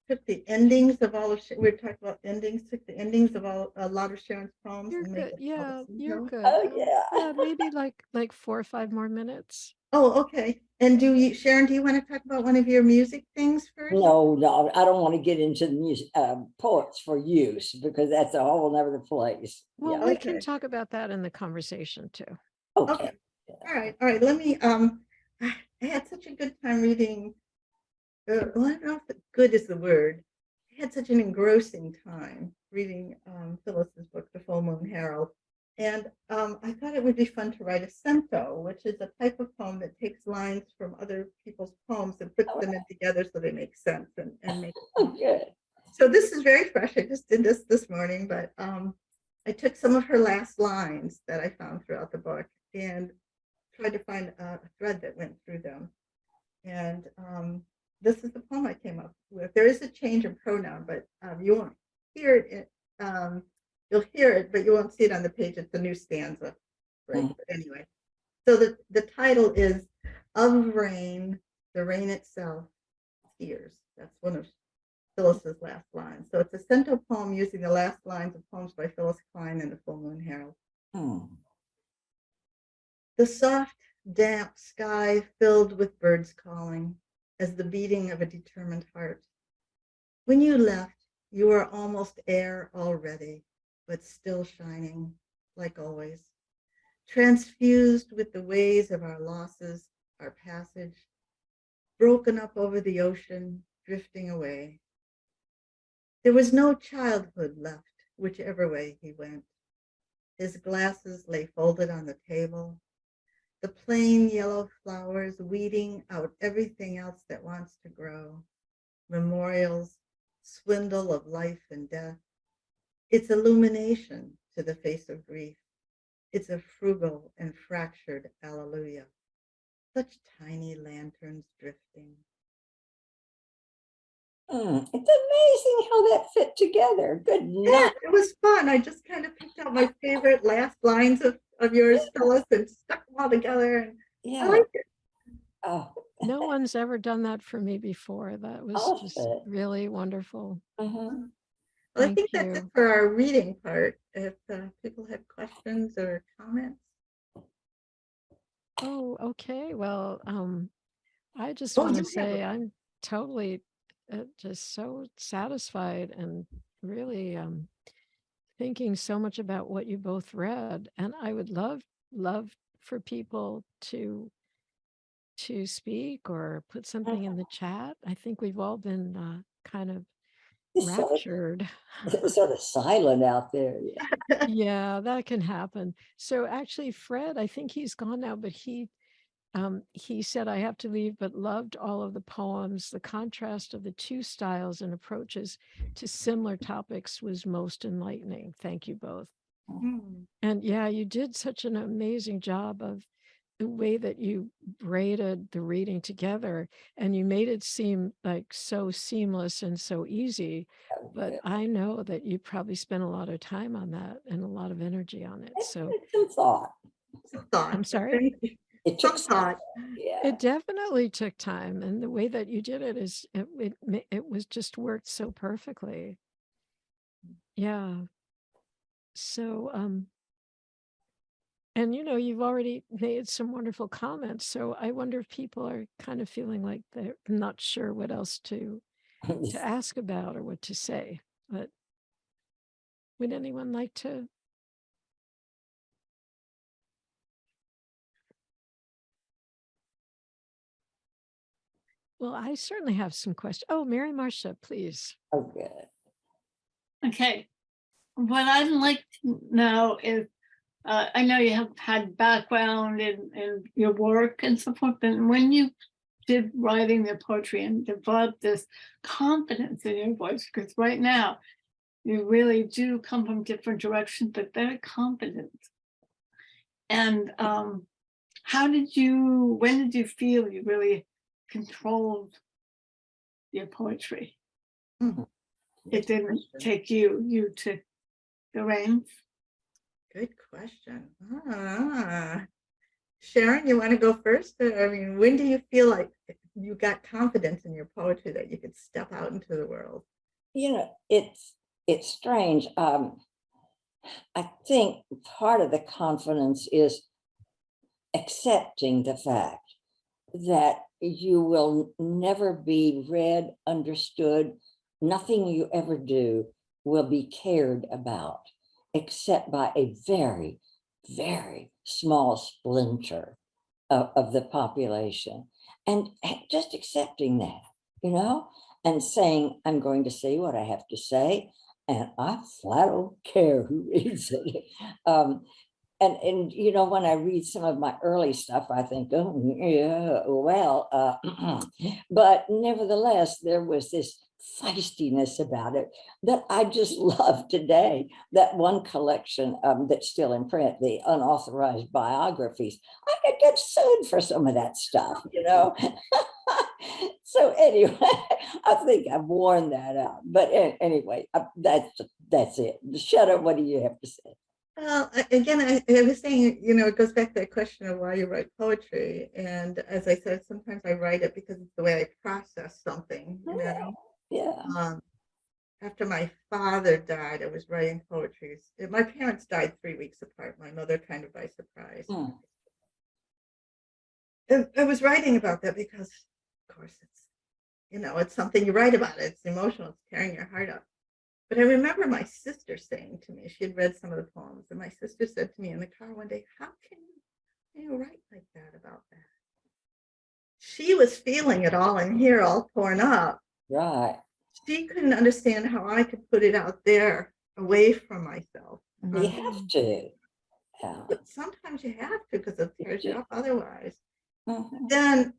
took the endings of all of, we were talking about endings, took the endings of a lot of Sharon's poems You're and made good. it called Yeah, a you're symbol. good. Oh, yeah. Yeah, maybe like 4 or 5 more minutes. Oh, okay. And Sharon, do you want to talk about one of your music things first? No, I don't want to get into the music poets for use, because that's a whole other place. Well, Yeah. we can Okay. talk about that in the conversation too. Okay. Okay. All right. Let me, I had such a good time reading, well, I don't know if good is the word. I had such an engrossing time reading Phyllis's book, The Full Moon Herald. And I thought it would be fun to write a cento, which is a type of poem that takes lines from other people's poems and puts them in together so they make sense and make Good. So this is very fresh. I just did this morning, but I took some of her last lines that I found throughout the book and tried to find a thread that went through them. And this is the poem I came up with. There is a change in pronoun, but you won't hear it. You'll hear it, but you won't see it on the page. It's a new stanza break. But anyway, so the title is Of Rain, the Rain Itself, Tears. That's one of Phyllis's last lines. So it's a cento poem using the last lines of poems by Phyllis Klein in the Full Moon Herald. The soft, damp sky filled with birds calling, as the beating of a determined heart. When you left, you were almost air already, but still shining, like always, transfused with the ways of our losses, our passage, broken up over the ocean, drifting away. There was no childhood left, whichever way he went. His glasses lay folded on the table, the plain yellow flowers weeding out everything else that wants to grow, memorials, swindle of life and death, its illumination to the face of grief. It's a frugal and fractured alleluia. Such tiny lanterns drifting. It's amazing how that fit together. Good Yeah, night. it was fun. I just kind of picked out my favorite last lines of yours, Phyllis, and stuck them all together. And I Yeah. liked it. Oh, No one's ever done that for me before. That was all of just it. really wonderful. Mhm. Well, I Thank think that's it you. for our reading part. If people have questions or comments. Oh, okay. Well, I just Oh, want to you have say I'm totally just so satisfied and really thinking so much about what you both read. And I would love for people to speak or put something in the chat. I think we've all been kind of It's raptured. sort of silent out there. Yeah. Yeah, that can happen. So actually, Fred, I think he's gone now, but he said, I have to leave, but loved all of the poems. The contrast of the two styles and approaches to similar topics was most enlightening. Thank you both. Hmm. And yeah, you did such an amazing job of the way that you braided the reading together, and you made it seem like so seamless and so easy. But Yeah. I know that you probably spent a lot of time on that and a lot of energy on it. It So took some thought. Some thought. I'm sorry. Thank you. It took Some some thought. Yeah. It definitely took time, and the way that you did it is it was just worked so perfectly. Yeah. So and you've already made some wonderful comments, so I wonder if people are kind of feeling like they're not sure what else to ask about or what to say. But would anyone like to? Well, I certainly have some questions. Oh, Mary Marcia, please. Oh, good. Okay. What I'd like to know is, I know you have had background in your work and so forth, but when you did writing the poetry and developed this confidence in your voice, because right now you really do come from different directions, but very confident. And when did you feel you really controlled your poetry? Hmm. It didn't take you took the reins. Good question. Sharon, you want to go first? I mean, when do you feel like you got confidence in your poetry that you could step out into the world? It's strange. I think part of the confidence is accepting the fact that you will never be read, understood. Nothing you ever do will be cared about, except by a very, very small splinter of the population. And just accepting that, and saying, I'm going to say what I have to say, and I flat don't care who reads it. And when I read some of my early stuff, I think, oh yeah, well, but nevertheless, there was this feistiness about it that I just love today. That one collection that's still in print, the unauthorized biographies, I could get sued for some of that stuff. So anyway, I think I've worn that out. But anyway, that's it. Shutta, what do you have to say? Well, again, I was saying, it goes back to that question of why you write poetry. And as I said, sometimes I write it because it's the way I process something, Yeah. After my father died, I was writing poetry. My parents died 3 weeks apart. My mother kind of by surprise. Hmm. I was writing about that because, of course, it's it's something you write about. It's emotional. It's tearing your heart out. But I remember my sister saying to me, she had read some of the poems, and my sister said to me in the car one day, how can you write like that about that? She was feeling it all in here, all torn up. Right. She couldn't understand how I could put it out there away from myself. You have to. Yeah. But sometimes you have to, because it tears you up otherwise. Mhm. Then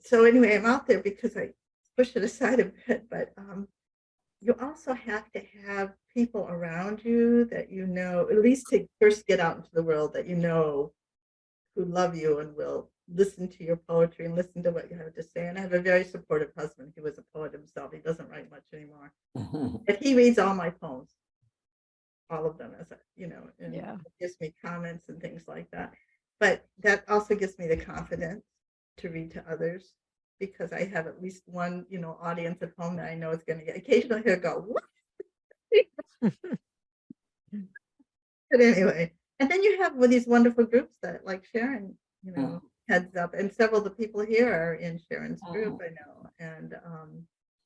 so anyway, I'm out there because I push it aside a bit, but you also have to have people around you that at least to first get out into the world, that who love you and will listen to your poetry and listen to what you have to say. And I have a very supportive husband. He was a poet himself. He doesn't write much anymore, but he reads all my poems, all of them, and Yeah. gives me comments and things like that. But that also gives me the confidence to read to others, because I have at least one, audience at home that I know is going to get occasionally he'll go, what? But anyway, and then you have these wonderful groups that, like Sharon, heads up, and several of the people here are in Sharon's group, I know, and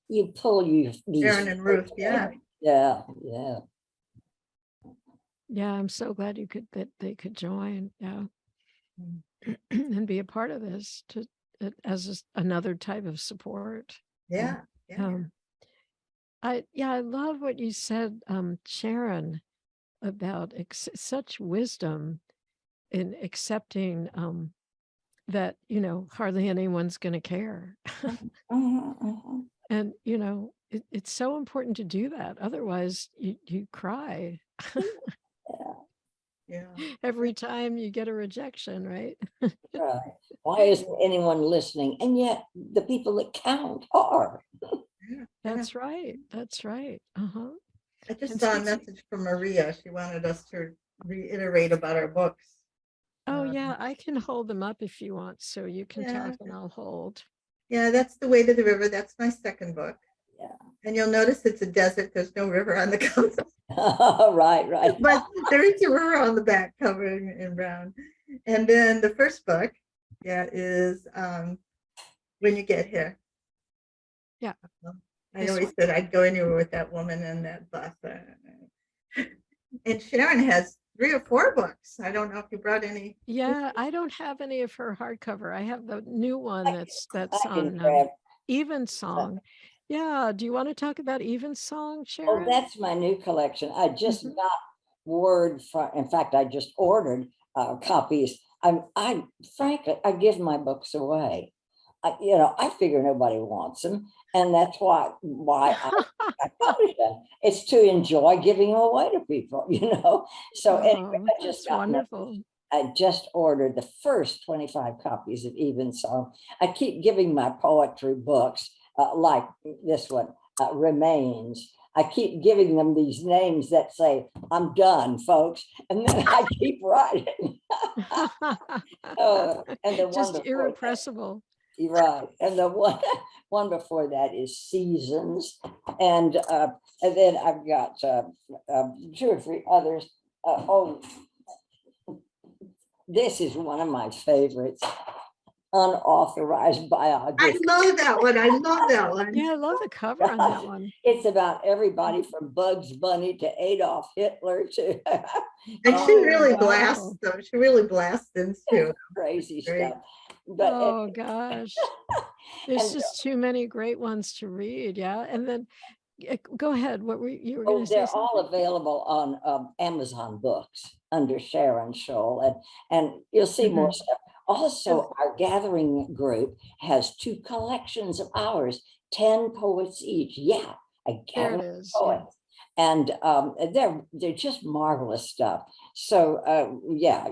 You pull these Sharon and Ruth, yeah. Yeah. Yeah, I'm so glad that they could join. Yeah. And be a part of this as another type of support. Yeah. I love what you said, Sharon, about such wisdom in accepting that hardly anyone's going to care. And it's so important to do that, otherwise you cry Yeah. every time you get a rejection, right? Right. Why isn't anyone listening? And yet the people that count are. That's right. Uh-huh. I just And saw a since message from Maria. She wanted us to reiterate about our books. Oh yeah, I can hold them up if you want, so you can Yeah. talk and I'll hold. Yeah, that's The Way to the River. That's my second book. Yeah. And you'll notice it's a desert. There's no river on the cover. Right. But there is a river on the back cover in brown. And then the first book, is When You Get Here. Yeah. I always said I'd go anywhere with that woman and that bus. And Sharon has 3 or 4 books. I don't know if you brought any. Yeah, I don't have any of her hardcover. I have the new one that's I can on grab. Evensong. Yeah, do you want to talk about Evensong, Oh, Sharon? that's my new collection. I just Mhm. got word from, in fact, I just ordered copies. I frankly, I give my books away. I figure nobody wants them, and that's why I publish them. It's to enjoy giving them away to people, So anyway, Oh, that's wonderful. I just ordered the first 25 copies of Evensong. I keep giving my poetry books, like this one, Remains. I keep giving them these names that say, I'm done, folks. And then I keep writing. And the one Just before irrepressible. that, right. And the one before that is Seasons. And then I've got 2 or 3 others. This is one of my favorites, Unauthorized I Biography. love that one. I love that one. Yeah, I love the cover on that one. It's about everybody from Bugs Bunny to Adolf Hitler to And she really wow. blasts them. She really blasts into crazy Great. stuff. But Oh gosh. There's and just too many great ones to read. Yeah. And then go ahead. What were you were going to say? they're all Something? available on Amazon Books under Sharon Scholl, and you'll see more stuff. Also, our gathering group has 2 collections of ours, 10 poets each. Yeah, a There it gathering is. of Yeah. poets. And they're just marvelous stuff. So yeah.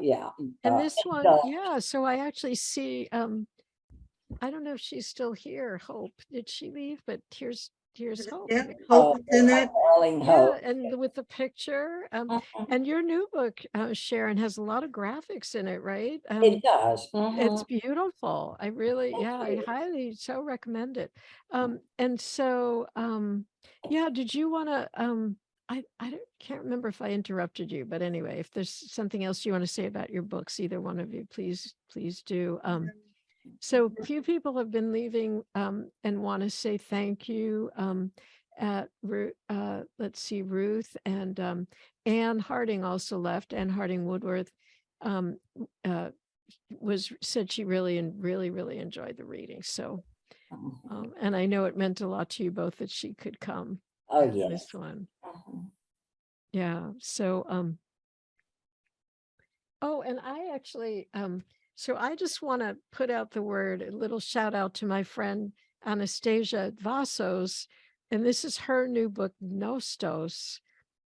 And this one, so- yeah. So I actually see. I don't know if she's still here. Hope, did she leave? But here's Hope. Yeah, Hope is in it. darling Yeah, Hope. and with the picture, Mhm. and your new book, Sharon, has a lot of graphics in it, right? It does. It's beautiful. I really, I highly so recommend it. And so, yeah, did you want to, can't remember if I interrupted you, but anyway, if there's something else you want to say about your books, either one of you, please do. So few people have been leaving and want to say thank you. Let's see, Ruth and Anne Harding also left. Anne Harding Woodworth um, uh, said she really enjoyed the reading. So, and I know it meant a lot to you both that she could come Oh, to yes. this one. Yeah. So, oh, and I actually, so I just want to put out the word, a little shout out to my friend Anastasia Vasos. And this is her new book, Nostos.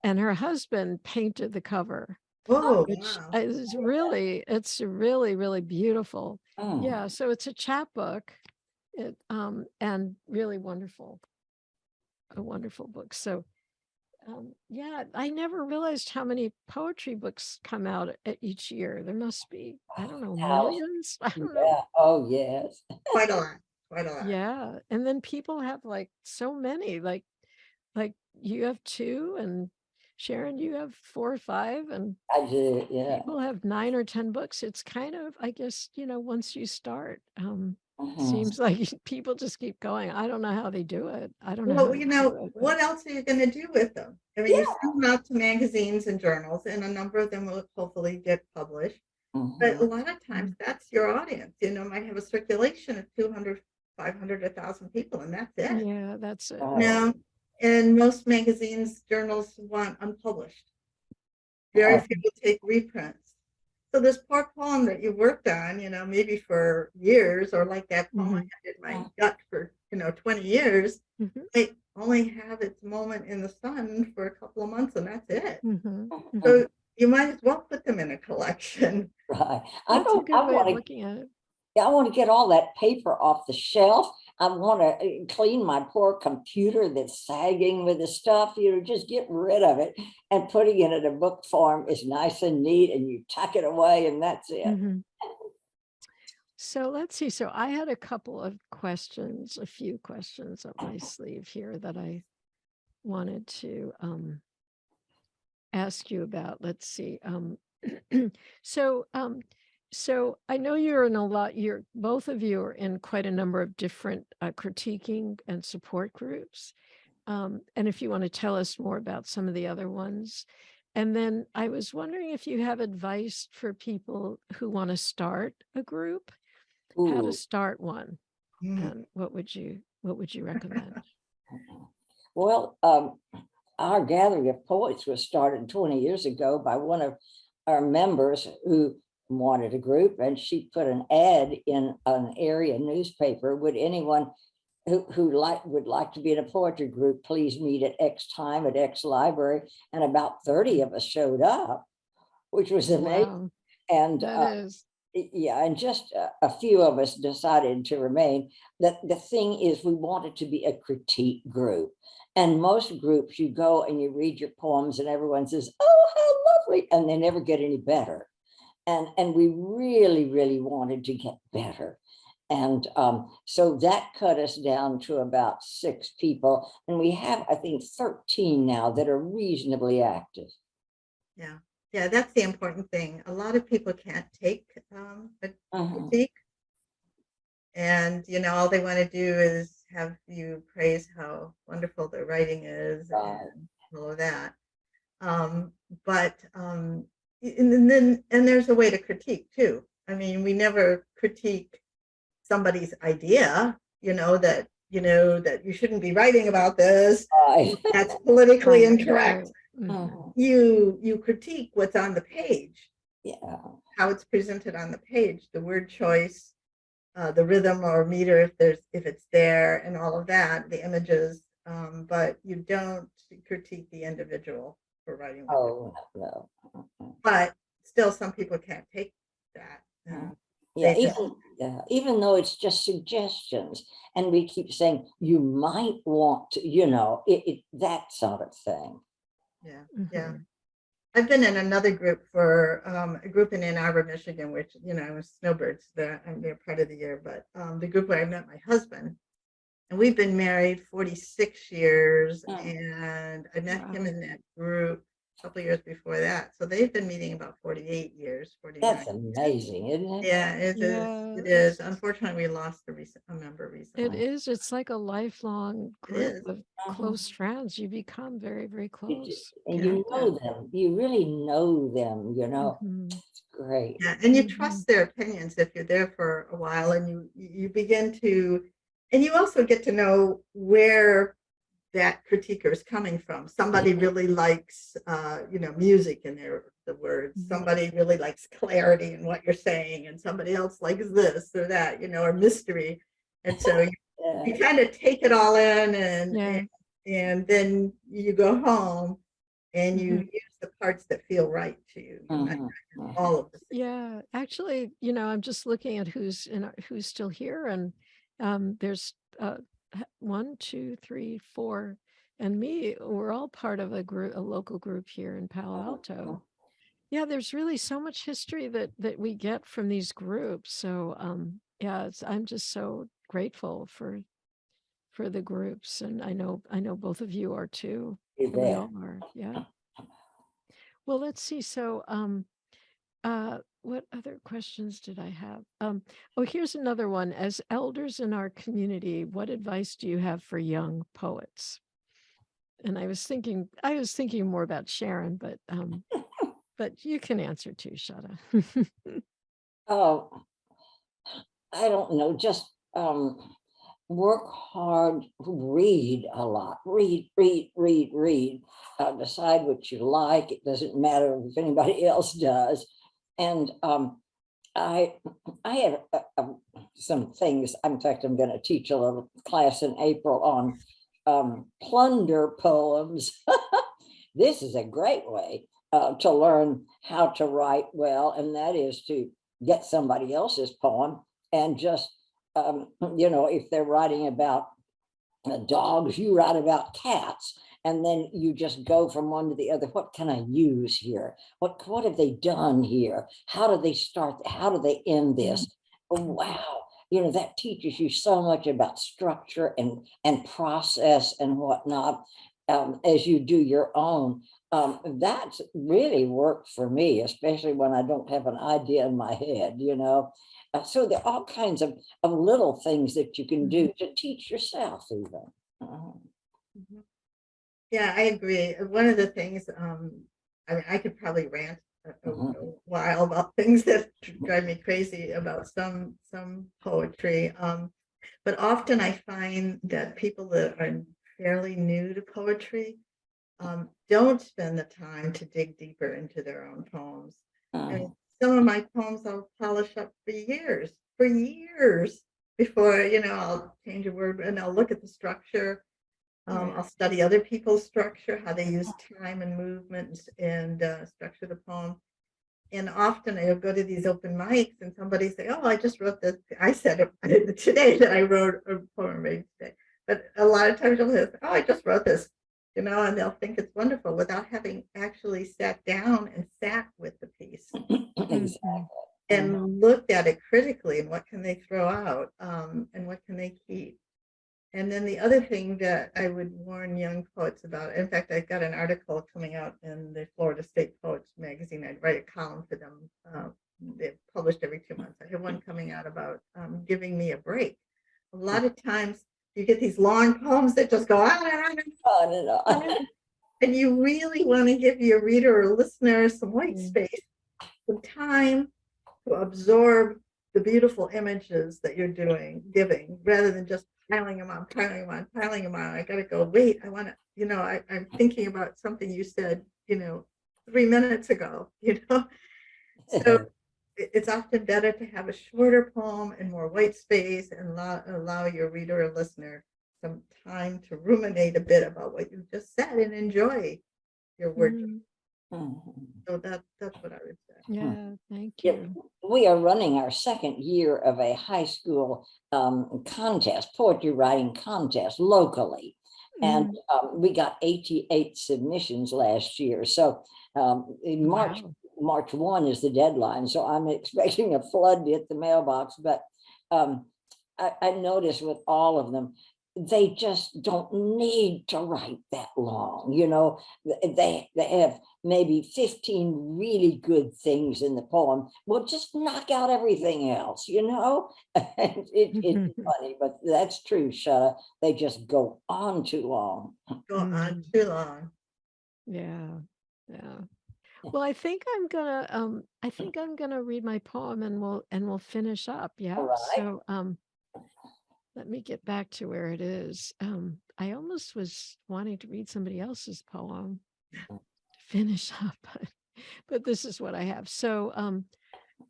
And her husband painted the cover, Oh, which wow. it's really beautiful. Mm. Yeah. So it's a chapbook, and really a wonderful book. So, yeah, I never realized how many poetry books come out each year. There must be, I don't know, House. millions. I don't know. Yeah. Oh, yes. Quite a lot, quite a lot. Yeah, and then people have like so many, like you have two, and Sharon, you have 4 or 5, and I do. Yeah. people have 9 or 10 books. It's kind of, I guess, once you start, Mhm. seems like people just keep going. I don't know how they do it. I don't know how Well, they you do know, it. what else are you going to do with them? I mean, you send them out to magazines and journals, and a number of them will hopefully get published. But a Mhm. lot of times that's your audience, might have a circulation of 200, 500, 1,000 people, and that's it. Yeah, that's it. Right. And most magazines, journals want unpublished. Very Oh, few will take reprints. So this poor poem that you worked on, maybe for years, or like that poem I Mhm. had in my gut for, 20 years, Mhm. might only have its moment in the sun for a couple of months, and that's it. Mhm. mhm. So you might as well put them in a collection. Right. That's a good I way of want to, looking at it. I want to get all that paper off the shelf. I want to clean my poor computer that's sagging with the stuff, just get rid of it, and putting it in a book form is nice and neat, and you tuck it away and that's it. Mhm. So let's see. So I had a couple of questions, a few questions up my sleeve here that I wanted to ask you about. Let's see. So so I know you're in a lot, you're both of you are in quite a number of different critiquing and support groups. And if you want to tell us more about some of the other ones. And then I was wondering if you have advice for people who want to start a group, how to Ooh. start one, Mm. and what would you recommend? Well, our gathering of poets was started 20 years ago by one of our members who wanted a group, and she put an ad in an area newspaper. Would anyone who would like to be in a poetry group please meet at X time at X library? And about 30 of us showed up, which was amazing. Wow, And that is. yeah, and just a few of us decided to remain. That the thing is, we wanted to be a critique group. And most groups, you go and you read your poems, and everyone says, "Oh, how lovely," and they never get any better. And we really wanted to get better. And so that cut us down to about 6 people, and we have, I think, 13 now that are reasonably active. Yeah. Yeah, that's the important thing. A lot of people can't take a Mhm. critique, and all they want to do is have you praise how wonderful their writing is Right. and all of that. Um, but and there's a way to critique too. I mean, we never critique somebody's idea, that you shouldn't be writing about this. Right. That's politically Right, incorrect. right. Mhm. Mhm. You critique what's on the page, Yeah. how it's presented on the page, the word choice, the rhythm or meter if it's there, and all of that, the images. But you don't critique the individual for writing what they're. Oh, no. Mhm. But still, some people can't take that. Yeah, They just even though it's just suggestions, and we keep saying you might want to, that's not a thing. yeah, yeah. Mhm. I've been in another group for a group in Ann Arbor, Michigan, which was snowbirds. I'm there part of the year, but the group where I met my husband, and we've been married 46 years, Mm. and I met him Wow. in that group couple of years before that. So they've been meeting about 48 years, 49. That's amazing, isn't it? Yeah, it is. Yeah, It is. Unfortunately, we lost a member it recently. is. It's like a lifelong It group is. of Uh-huh. close friends. You become very, very close. And Yeah. you know them. You really know them, Mhm. It's great. Yeah, and you Mhm. trust their opinions if you're there for a while, and you begin to, and you also get to know where that critiquer is coming from. Somebody really likes, music in the words. Mhm. Somebody really likes clarity in what you're saying, and somebody else likes this or that, or mystery. And so you kind of take it all in, Yeah. and then you go home and you Mhm. use the parts that feel right to you. You might Mhm, not use mhm. all of the things. Yeah, actually, I'm just looking at who's still here, and there's one, two, three, four, and me. We're all part of a local group here in Palo Alto. Yeah, there's really so much history that we get from these groups. So yeah, I'm just so grateful for the groups, and I know both of you are too. You We bet. all are. Yeah. Well, let's see. So what other questions did I have? Oh, here's another one. As elders in our community, what advice do you have for young poets? And I was thinking more about Sharon, but you can answer too, Shutta. Oh, I don't know, just work hard, read a lot, read. Decide what you like. It doesn't matter if anybody else does. And I I have some things. In fact, I'm going to teach a little class in April on plunder poems. This is a great way to learn how to write well, and that is to get somebody else's poem and just, if they're writing about dogs, you write about cats, and then you just go from one to the other. What can I use here? What have they done here? How do they start? How do they end this? Oh, wow. That teaches you so much about structure and process and whatnot, as you do your own. That's really worked for me, especially when I don't have an idea in my head. So there are all kinds of little things that you can do to teach yourself even. Mhm. Yeah, I agree. One of the things, I mean, I could probably rant a while about things that drive me crazy about some poetry. But often I find that people that are fairly new to poetry don't spend the time to dig deeper into their own poems. And some of my poems I'll polish up for years before, I'll change a word and I'll look at the structure. I'll study other people's structure, how they use time and movement and structure the poem. And often I'll go to these open mics and somebody say, "Oh, I just wrote this." I said it today that I wrote a poem today. But a lot of times you'll say, "Oh, I just wrote this," and they'll think it's wonderful without having actually sat down and sat with the piece Exactly. and looked at it critically and what can they throw out and what can they keep. And then the other thing that I would warn young poets about, in fact, I've got an article coming out in the Florida State Poets magazine. I write a column for them. They're published every 2 months. I have one coming out about giving me a break. A lot of times you get these long poems that just go on and on and On and on. on. And you really want to give your reader or listener some white space, some time to absorb the beautiful images that you're giving, rather than just piling them on, piling them on, piling them on. I got to go, wait, I want to, I'm thinking about something you said, 3 minutes ago, So it's often better to have a shorter poem and more white space and allow your reader or listener some time to ruminate a bit about what you just said and enjoy your word. So that's what I would say. Yeah, thank Yeah, you. we are running our second year of a high school contest, poetry writing contest locally. And we got 88 submissions last year. So in March 1 is the deadline. So I'm expecting a flood to hit the mailbox. But I noticed with all of them, they just don't need to write that long. They have maybe 15 really good things in the poem. Well, just knock out everything else. And it's funny, but that's true, Shutta. They just go on too long. Go on too long. Yeah, yeah. Well, I think I'm gonna read my poem and we'll finish up. Yeah. All right. So let me get back to where it is. I almost was wanting to read somebody else's poem to finish up, but this is what I have. So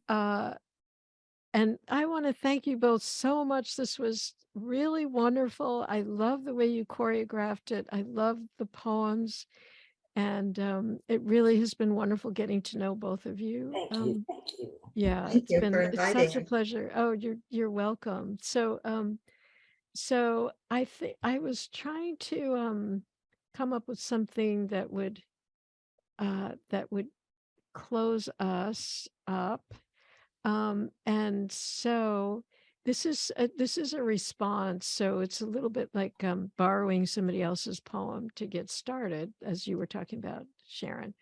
and I want to thank you both so much. This was really wonderful. I love the way you choreographed it. I love the poems. And it really has been wonderful getting to know both of you. Thank you. Thank you. Yeah, Thank you for it's inviting such a us. pleasure. Oh, you're welcome. So I think I was trying to come up with something that would close us up. And so this is a response. So it's a little bit like borrowing somebody else's poem to get started, as you were talking about, Sharon.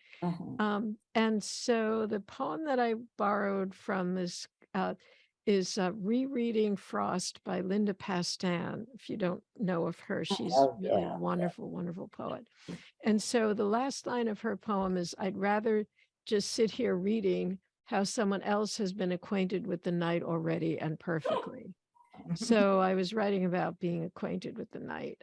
And so the poem that I borrowed from is Rereading Frost by Linda Pastan. If you don't know of her, she's Oh, really a yeah. wonderful, wonderful poet. And so the last line of her poem is, I'd rather just sit here reading how someone else has been acquainted with the night already and perfectly. So I was writing about being acquainted with the night.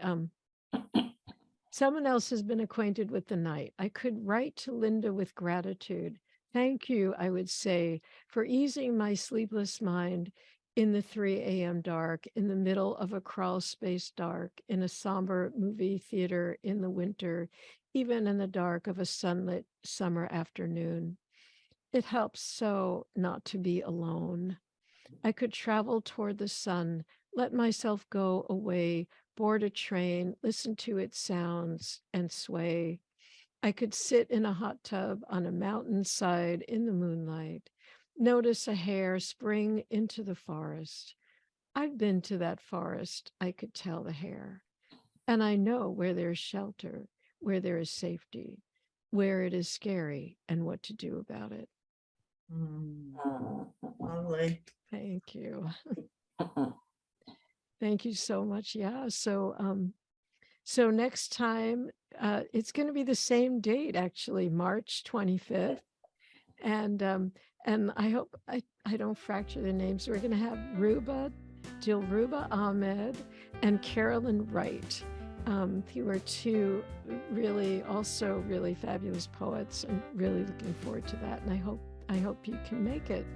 Someone else has been acquainted with the night. I could write to Linda with gratitude. Thank you, I would say, for easing my sleepless mind in the 3 a.m. dark, in the middle of a crawl space dark, in a somber movie theater in the winter, even in the dark of a sunlit summer afternoon. It helps so not to be alone. I could travel toward the sun, let myself go away, board a train, listen to its sounds, and sway. I could sit in a hot tub on a mountainside in the moonlight, notice a hare spring into the forest. I've been to that forest, I could tell the hare, and I know where there's shelter, where there is safety, where it is scary, and what to do about it. Lovely. Thank you. Thank you so much. Yeah. So next time, it's going to be the same date, actually, March 25th. And I hope I don't fracture the names. We're going to have Dilruba Ahmed and Carolyn Wright, who are two also really fabulous poets, and really looking forward to that. And I hope you can make it.